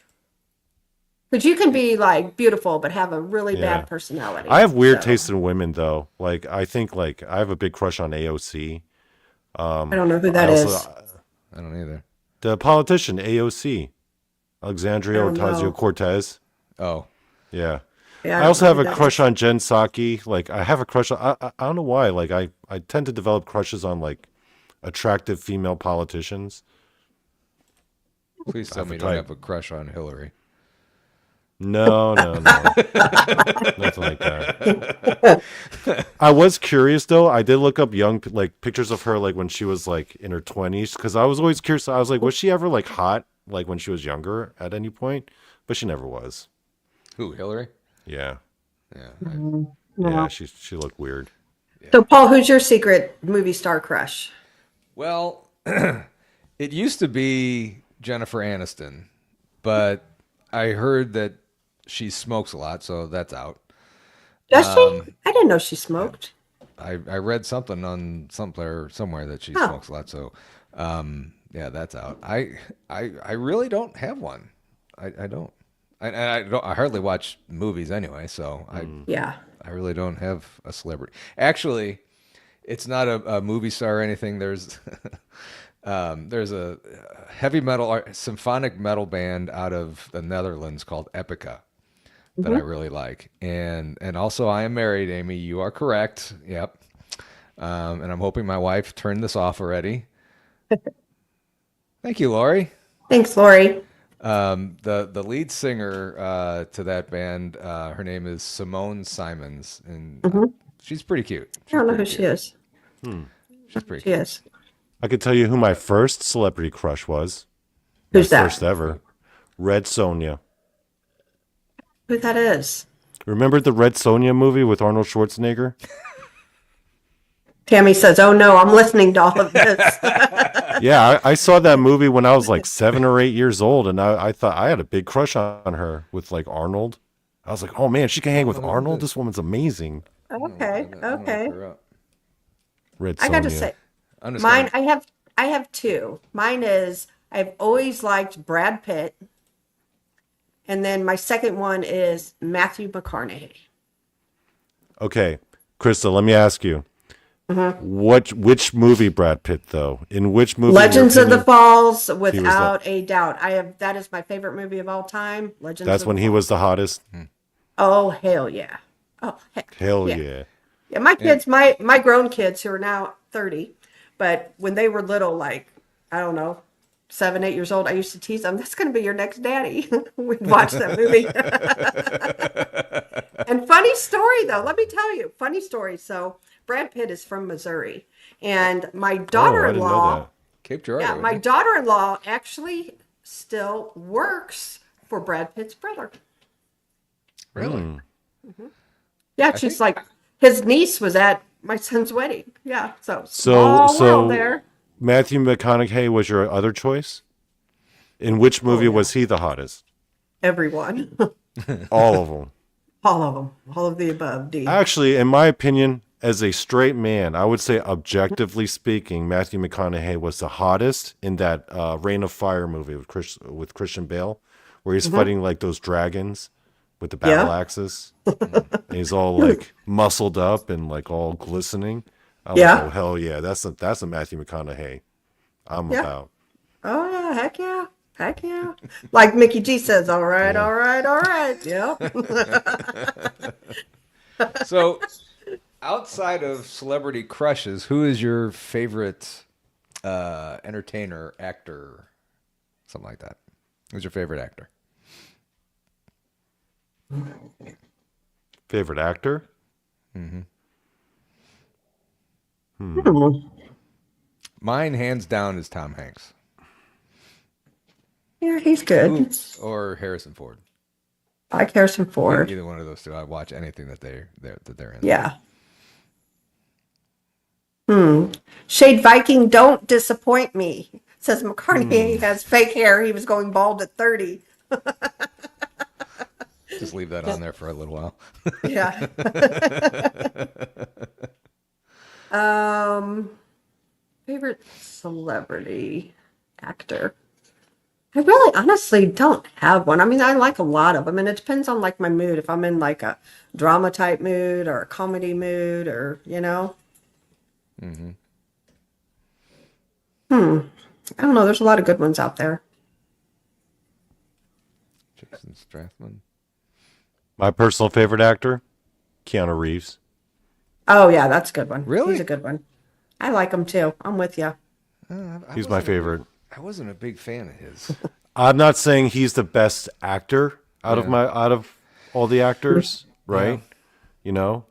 But you can be like beautiful, but have a really Yeah. bad personality. I have weird so. taste in women, though. Like, I think, like, I have a big crush on AOC. I don't know who that I is. also, I don't either. the politician, AOC, Alexandria I don't know. Ocasio-Cortez. Oh. Yeah. Yeah, I don't also know have who a that crush is. on Jen Psaki. Like, I have a crush on, I don't know why. Like, I tend to develop crushes on, like, attractive female politicians. Please tell me you type. don't have a crush on Hillary. No. Nothing like that. I was curious, though. I did look up like, pictures of her, like, when she was, like, in her 20s. Because I was always curious. I was like, was she ever, like, hot, like, when she was younger at any point? But she never was. Who, Hillary? Yeah. Yeah. Yeah, she looked weird. So, Paul, who's your secret movie star crush? Well, it used to be Jennifer Aniston, but I heard that she smokes a lot, so that's out. Does she? I didn't know she smoked. I read something on somewhere that she Huh. smokes a lot, so yeah, that's out. I really don't have one. I don't. I hardly watch movies anyway, so Yeah. I really don't have a celebrity. Actually, it's not a movie star or anything. There's a heavy metal symphonic metal band out of the Netherlands called Epica that I really like. And also I am married, Amy. You are correct. Yep. And I'm hoping my wife turned this off already. Thank you, Lori. Thanks, Lori. The lead singer to that band, her name is Simone Simons, and she's pretty cute. I don't know who she is. She's pretty She cute. is. I could tell you who my first celebrity crush was. Who's that? First ever. Red Sonja. Who that is? Remember the Red Sonja movie with Arnold Schwarzenegger? Tammy says, "Oh no, I'm listening to all of this." Yeah, I saw that movie when I was like 7 or 8 years old, and I thought I had a big crush on her with like Arnold. I was like, oh man, she can hang with Arnold. This woman's amazing. Okay, okay. Red I got to Sonja. say, I'm just mine. gonna- I have two. Mine is I've always liked Brad Pitt, and then my second one is Matthew McConaughey. Okay, Krista, let me ask you. Mm-hmm. Which movie Brad Pitt though? In which movie? in your Legends of the opinion, Falls, he was without a doubt. That is my favorite movie of all time. Legends. that's of when the he Falls. was the hottest. Oh hell yeah! Oh heck Hell yeah! yeah. Yeah, my kids, my grown kids who are now 30, but when they were little, like I don't know, 7, 8 years old, I used to tease them, "That's going to be your next daddy." We'd watch that movie. And funny story though, let me tell you, funny story. So Brad Pitt is from Missouri, and my Oh, I didn't know daughter-in-law, that. Cape Girardeau. yeah, my daughter-in-law actually still works for Brad Pitt's brother. Really? Yeah, she's like his niece was at my son's wedding. Yeah, so So small world there. Matthew McConaughey was your other choice? In which movie was he the hottest? Everyone, All of them. all of them, all of the above. D. Actually, in my opinion, as a straight man, I would say objectively speaking, Matthew McConaughey was the hottest in that Reign of Fire movie with Christian Bale, where he's fighting like those dragons with the battle axes. And he's all like muscled up and like all glistening. I was Yeah. like, oh hell yeah, that's a Matthew McConaughey I'm Yeah. about. Oh yeah, heck yeah, heck yeah. Like Mickey G says, all right, all right, all right. Yep. So, outside of celebrity crushes, who is your favorite entertainer, actor, something like that? Who's your favorite actor? Favorite actor? Mine, hands down, is Tom Hanks Yeah, he's good. or Harrison Ford. I like Harrison Ford. Either one of those two. I watch anything that they're in. Yeah. Shade Viking, don't disappoint me. Says McCartney has fake hair. He was going bald at 30. Just leave that on there for a little while. Yeah. Favorite celebrity actor. I really honestly don't have one. I mean, I like a lot of them, and it depends on like my mood. If I'm in like a drama type mood or a comedy mood or, you know. I don't know. There's a lot of good ones out there. Jason Strathman. My personal favorite actor? Keanu Reeves. Oh yeah, that's a good one. Really? He's a good one. I like him too. I'm with you. He's my favorite. I wasn't a big fan of his. I'm not saying he's the best actor out of all the actors, right? You know,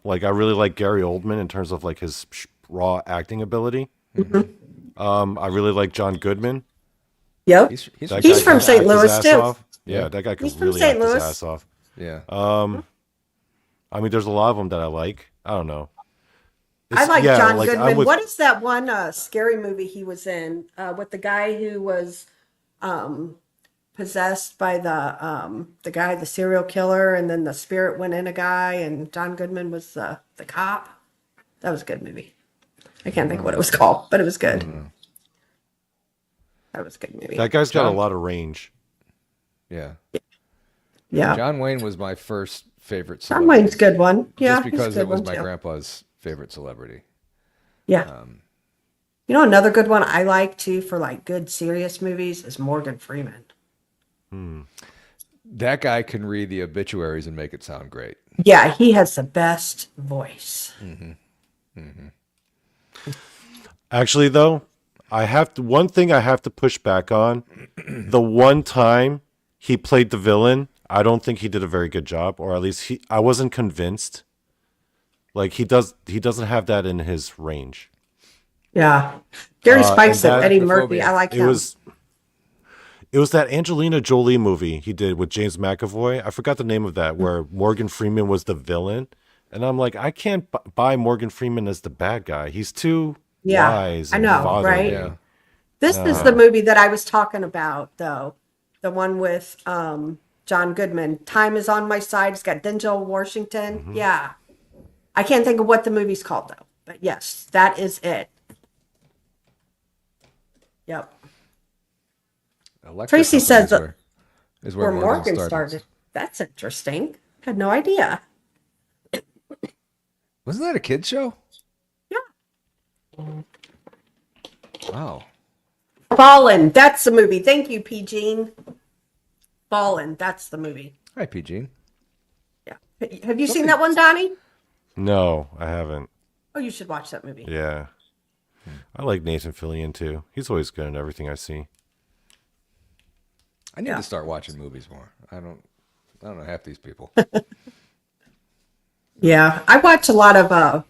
like I really like Gary Oldman in terms of like his raw acting ability. I really like John Goodman. Yep. He's That He's guy from can St. act his Louis, ass too. off. Yeah, that guy can He's from really St. act his Louis. ass off. yeah. I mean, there's a lot of them that I like. I don't know. I like John like, I'm Goodman. with- What is that one scary movie he was in with the guy who was possessed by the guy, the serial killer, and then the spirit went in a guy, and John Goodman was the cop? That was a good movie. I can't think what it was called, but it was good. That was a good movie. That guy's got John- a lot of range. Yeah. Yeah. John Wayne was my first favorite John celebrity. Wayne's a good one. Yeah. Just he's a because good it was one, my too. grandpa's favorite celebrity. Yeah. You know, another good one I like too for like good serious movies is Morgan Freeman. That guy can read the obituaries and make it sound great. Yeah, he has the best voice. Actually, though, one thing I have to push back on. The one time he played the villain, I don't think he did a very good job, or at least I wasn't convinced. Like he doesn't have that in his range. Yeah. Gary Spikes and and that- Eddie the Murphy. phobia. I like It him. was that Angelina Jolie movie he did with James McAvoy. I forgot the name of that, where Morgan Freeman was the villain, And I'm like, I can't buy Morgan Freeman as the bad guy. He's too Yeah, wise I and know, fatherly. right? Yeah. This is the movie that I was talking about, though. The one with John Goodman. Time is on my side. It's got Denzel Washington. Yeah. I can't think of what the movie's called, though. But yes, that is it. Yep. Electric Tracy Company says is where where Morgan Morgan started. started. That's interesting. Had no idea. Wasn't that a kid's show? Yeah. Wow. Ballin'. That's the movie. Thank you, P. Jean. Ballin'. That's the movie. Hi, PG. Yeah. Have you seen that one, Donnie? No, I haven't. Oh, you should watch that movie. Yeah. I like Nathan Fillion too. He's always good in everything I see. I need Yeah. to start watching movies more. I don't know half these people. Yeah. I watch a lot of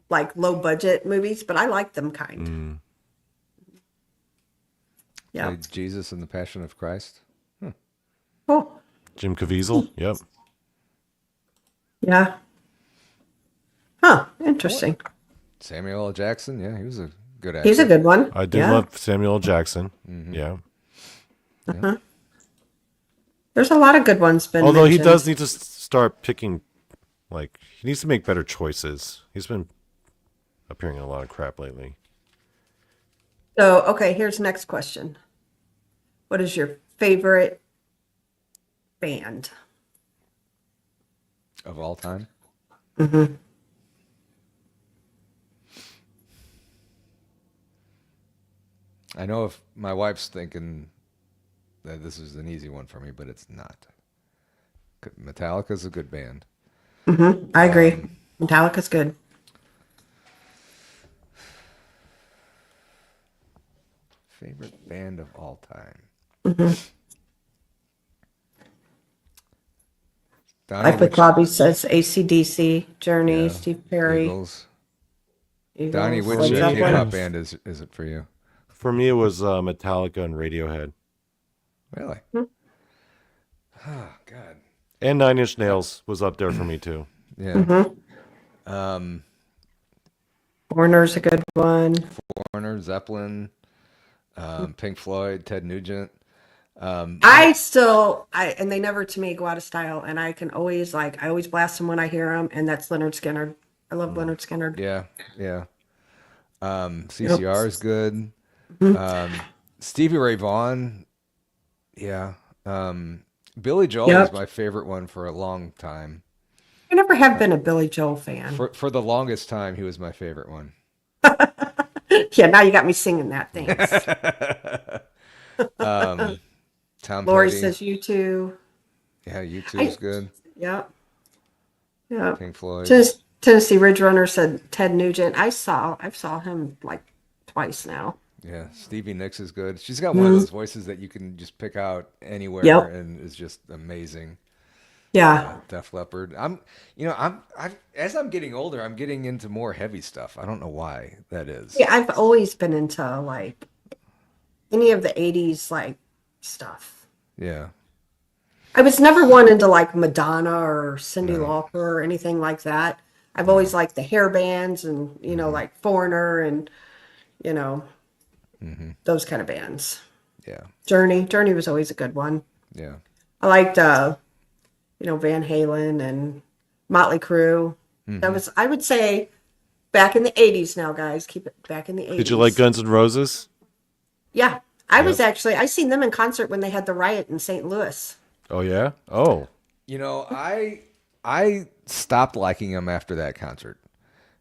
like low budget movies, but I like them kind. Yeah. Like Jesus and the Passion of Christ. Oh. Jim Caviezel. Yep. Yeah. Huh. Interesting. Samuel L. Jackson. Yeah, he was a good actor. He's a good one. I did Yeah. love Samuel L. Jackson. Yeah. There's a lot of good ones been Although he mentioned. does need to start picking, like, he needs to make better choices. He's been appearing in a lot of crap lately. So, okay, here's the next question. What is your favorite band? Of all time. I know if my wife's thinking that this is an easy one for me, but it's not. Metallica's a good band. I agree. Metallica's good. Favorite band of all time. Donnie, Like with Bobby says, AC/DC, Journey, yeah, Steve Perry. Eagles. Eagles, Donnie, which Led Zeppelin. K-pop band is it for you? For me, it was Metallica and Radiohead. Really? Oh, God. And Nine Inch Nails was up there for me, too. Yeah. Warner's a good one. Foreigner, Zeppelin, Pink Floyd, Ted Nugent. And they never to me go out of style, and I can always I always blast them when I hear them, and that's Leonard Skinner. I love Leonard Skinner. Yeah, yeah. CCR is good. Stevie Ray Vaughan. Yeah. Billy Joel Yep. was my favorite one for a long time. I never have been a Billy Joel fan. For the longest time, he was my favorite one. Yeah, now you got me singing that. Thanks. Tom Lori Petty. says you too. Yeah, U2's good. Yep. Yep. Pink Floyd. Tennessee Ridge Runner said Ted Nugent. I saw him like twice now. Yeah, Stevie Nicks is good. She's got one of those voices that you can just pick out anywhere, Yep. and is just amazing. Yeah. Def Leppard. As I'm getting older, I'm getting into more heavy stuff. I don't know why that is. Yeah, I've always been into like any of the 80s like stuff. Yeah. I was never one into like Madonna or Cyndi Lauper or anything like that. I've always liked the hair bands and, like Foreigner and, those kind of bands. Yeah. Journey was always a good one. Yeah. I liked, Van Halen and Motley Crue. That was, I would say, back in the 80s now, guys. Keep it back in the 80s. Did you like Guns N' Roses? Yeah. I seen them in concert when they had the riot in St. Louis. Oh, yeah? Oh. I stopped liking them after that concert.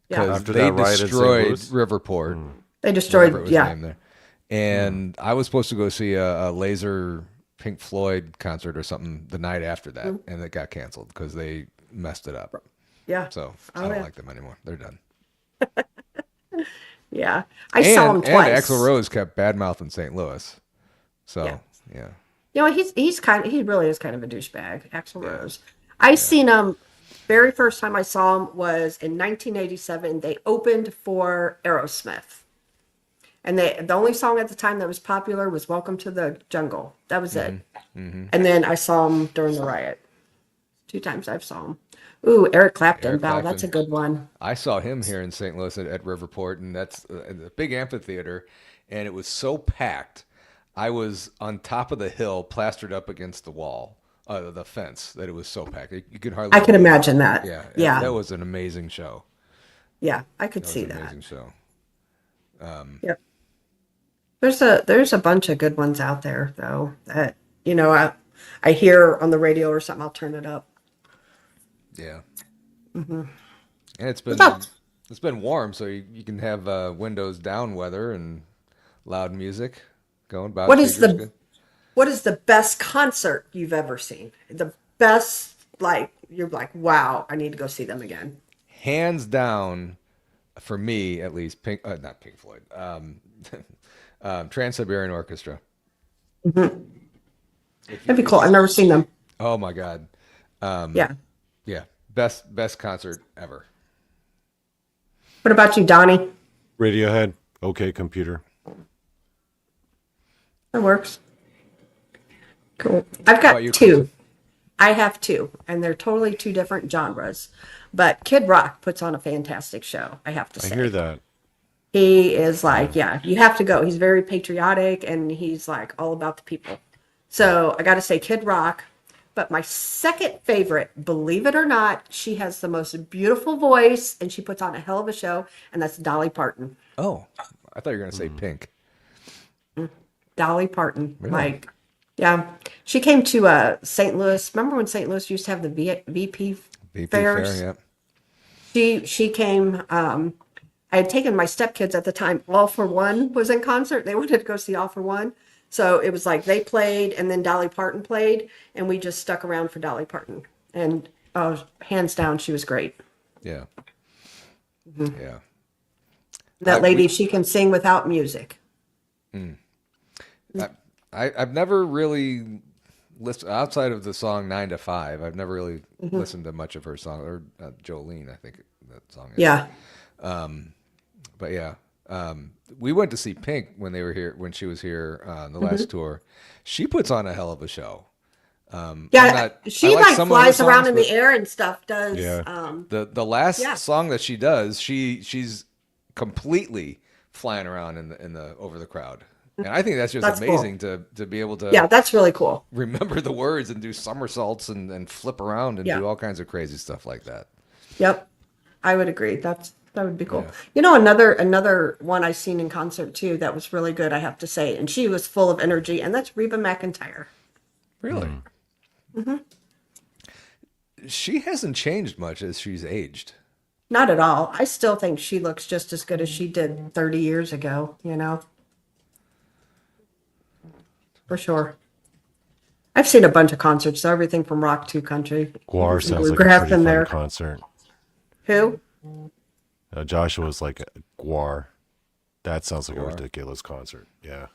Yeah. Because After they that riot in St. destroyed Louis? Riverport. They Whatever it destroyed, was yeah. named there. And I was supposed to go see a laser Pink Floyd concert or something the night after that, and it got canceled because they messed it up. Yeah. So Oh, I don't yeah. like them anymore. They're done. Yeah. I saw him twice. And Axl Rose kept badmouthing St. Louis. So yeah. He really is kind of a douchebag, Axl Rose. I seen him very first time I saw him was in 1987. They opened for Aerosmith. And the only song at the time that was popular was Welcome to the Jungle. That was it. And then I saw him during the riot. 2 times I've saw him. Ooh, Eric Clapton. Eric Wow, that's a Clapton. good one. I saw him here in St. Louis at Riverport, and that's a big amphitheater, and it was so packed. I was on top of the hill, plastered up against the wall, the fence, that it was so packed. You could hardly I can move. imagine that. Yeah, Yeah. that was an amazing show. Yeah, I could That was see an that. amazing show. Yep. There's a bunch of good ones out there though that I hear on the radio or something. I'll turn it up. Yeah. And it's What's up? been warm, so you can have windows down weather and loud music going. Bob What is speakers the good. what is the best concert you've ever seen? The best, like you're like, wow, I need to go see them again. Hands down, for me at least, not Pink Floyd, Trans-Siberian Orchestra. That'd be cool. I've never seen them. Oh my God. Yeah. Yeah. Best concert ever. What about you, Donnie? Radiohead. Okay, computer. That works. Cool. I've How got about you, two. Krista? I have two, and they're totally two different genres. But Kid Rock puts on a fantastic show, I have to I say. hear that. He is like, yeah, you have to go. He's very patriotic and he's like all about the people. So I got to say Kid Rock. But my second favorite, believe it or not, she has the most beautiful voice and she puts on a hell of a show, and that's Dolly Parton. Oh, I thought you were going to say Pink. Dolly Parton. Really? Like, yeah. She came to St. Louis. Remember when St. Louis used to have the VP VP fairs? Fair, She came. I had taken my stepkids at the time. All for One was in concert. They wanted to go see All for One, so it was like they played and then Dolly Parton played, and we just stuck around for Dolly Parton. And hands down, she was great. yeah. Yeah. That I- lady, we- she can sing without music. I've never really listened outside of the song 9 to 5. I've never really listened to much of her song, or Jolene, I think that song is. Yeah, But yeah, we went to see Pink when she was here on the last tour. She puts on a hell of a show. yeah. She I like some of her flies around songs, in but the air and stuff. Does Yeah. the last Yeah. song that she does, she's completely flying around in the over the crowd. And I think that's just That's cool. amazing to be able to Yeah, that's really cool. remember the words and do somersaults and flip around and Yeah. do all kinds of crazy stuff like that. Yep, I would agree. That would be cool. Yeah. You know, another one I seen in concert too that was really good, I have to say, and she was full of energy, and that's Reba McEntire. Really? She hasn't changed much as she's aged. Not at all. I still think she looks just as good as she did 30 years ago. For sure. I've seen a bunch of concerts, so everything from rock to country. Guar sounds like a Bluegrass pretty in fun there. concert. Who? Joshua was like Guar. That sounds like a Guar. ridiculous concert. Yeah.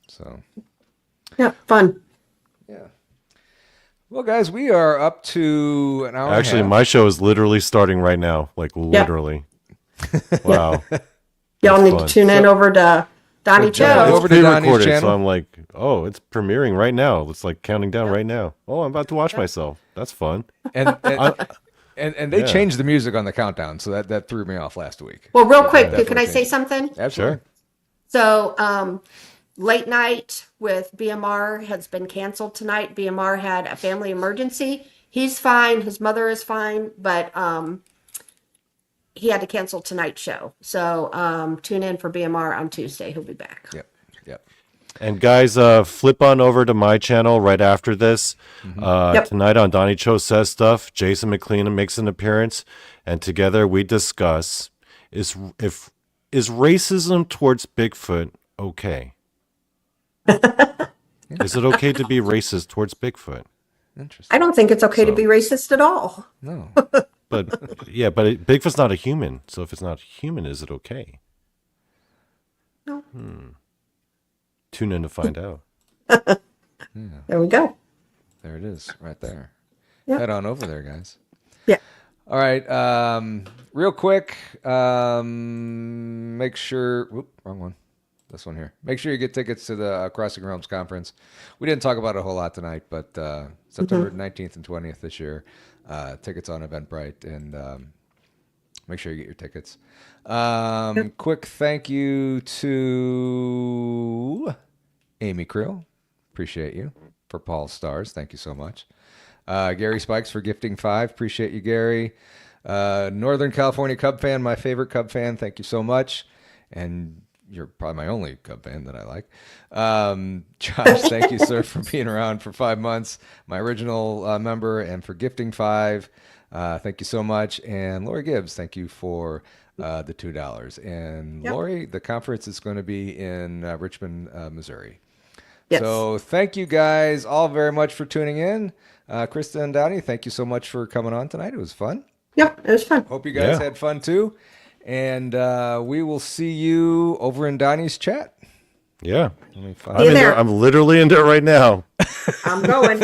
So Yeah, fun. yeah. Well, guys, we are up to an hour. Actually, and a half. my show is literally starting right now. Like literally. Wow. Y'all That's need fun. to tune in over to Donnie Yeah, Joe. over to Donnie's pre-recorded, channel. so I'm like, oh, it's premiering right now. It's like counting down right now. Oh, I'm about to watch myself. That's fun. And they Yeah. changed the music on the countdown, so that threw me off last week. Well, real quick, Definitely can I say changed. something? Absolutely. Sure. So, Late Night with BMR has been canceled tonight. BMR had a family emergency. He's fine. His mother is fine, but he had to cancel tonight's show. So tune in for BMR on Tuesday. He'll be back. Yep. Yep. And guys, flip on over to my channel right after this. Yep. Tonight on Donnie Cho Says Stuff, Jason McLean makes an appearance, and together we discuss is racism towards Bigfoot okay? Is it okay to be racist towards Bigfoot? Interesting. I don't think it's okay to be racist at all. No. But yeah, but Bigfoot's not a human. So if it's not human, is it okay? No. Tune in to find out. There we go. There it is, right there. Yep. Head on over there, guys. Yeah. All right. Real quick, make sure. Whoop, wrong one. This one here. Make sure you get tickets to the Crossing Realms conference. We didn't talk about it a whole lot tonight, but September 19th and 20th this year. Tickets on Eventbrite, and make sure you get your tickets. Quick thank you to Amy Creel. Appreciate you. For Paul Stars. Thank you so much. Gary Spikes for gifting 5. Appreciate you, Gary. Northern California Cub fan, my favorite Cub fan. Thank you so much. And you're probably my only Cub fan that I like. Josh, thank you, sir, for being around for 5 months. My original member, and for gifting 5. Thank you so much. And Lori Gibbs, thank you for the $2. And Lori, the conference is going to be in Richmond, Missouri. Yes. So thank you guys all very much for tuning in. Krista and Donny, thank you so much for coming on tonight. It was fun. Yep, it was fun. Hope you guys had fun too. And we will see you over in Donny's chat. Yeah. There. I'm literally in there right now. I'm going.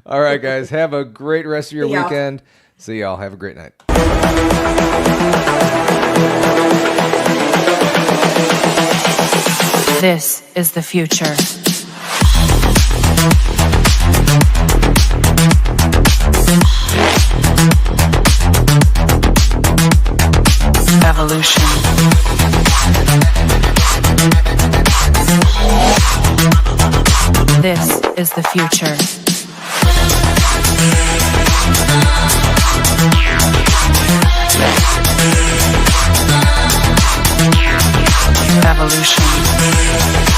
All right, guys. Have a great rest of your See y'all. weekend. See y'all. Have a great night. This is the future. Evolution. This is the future. Evolution.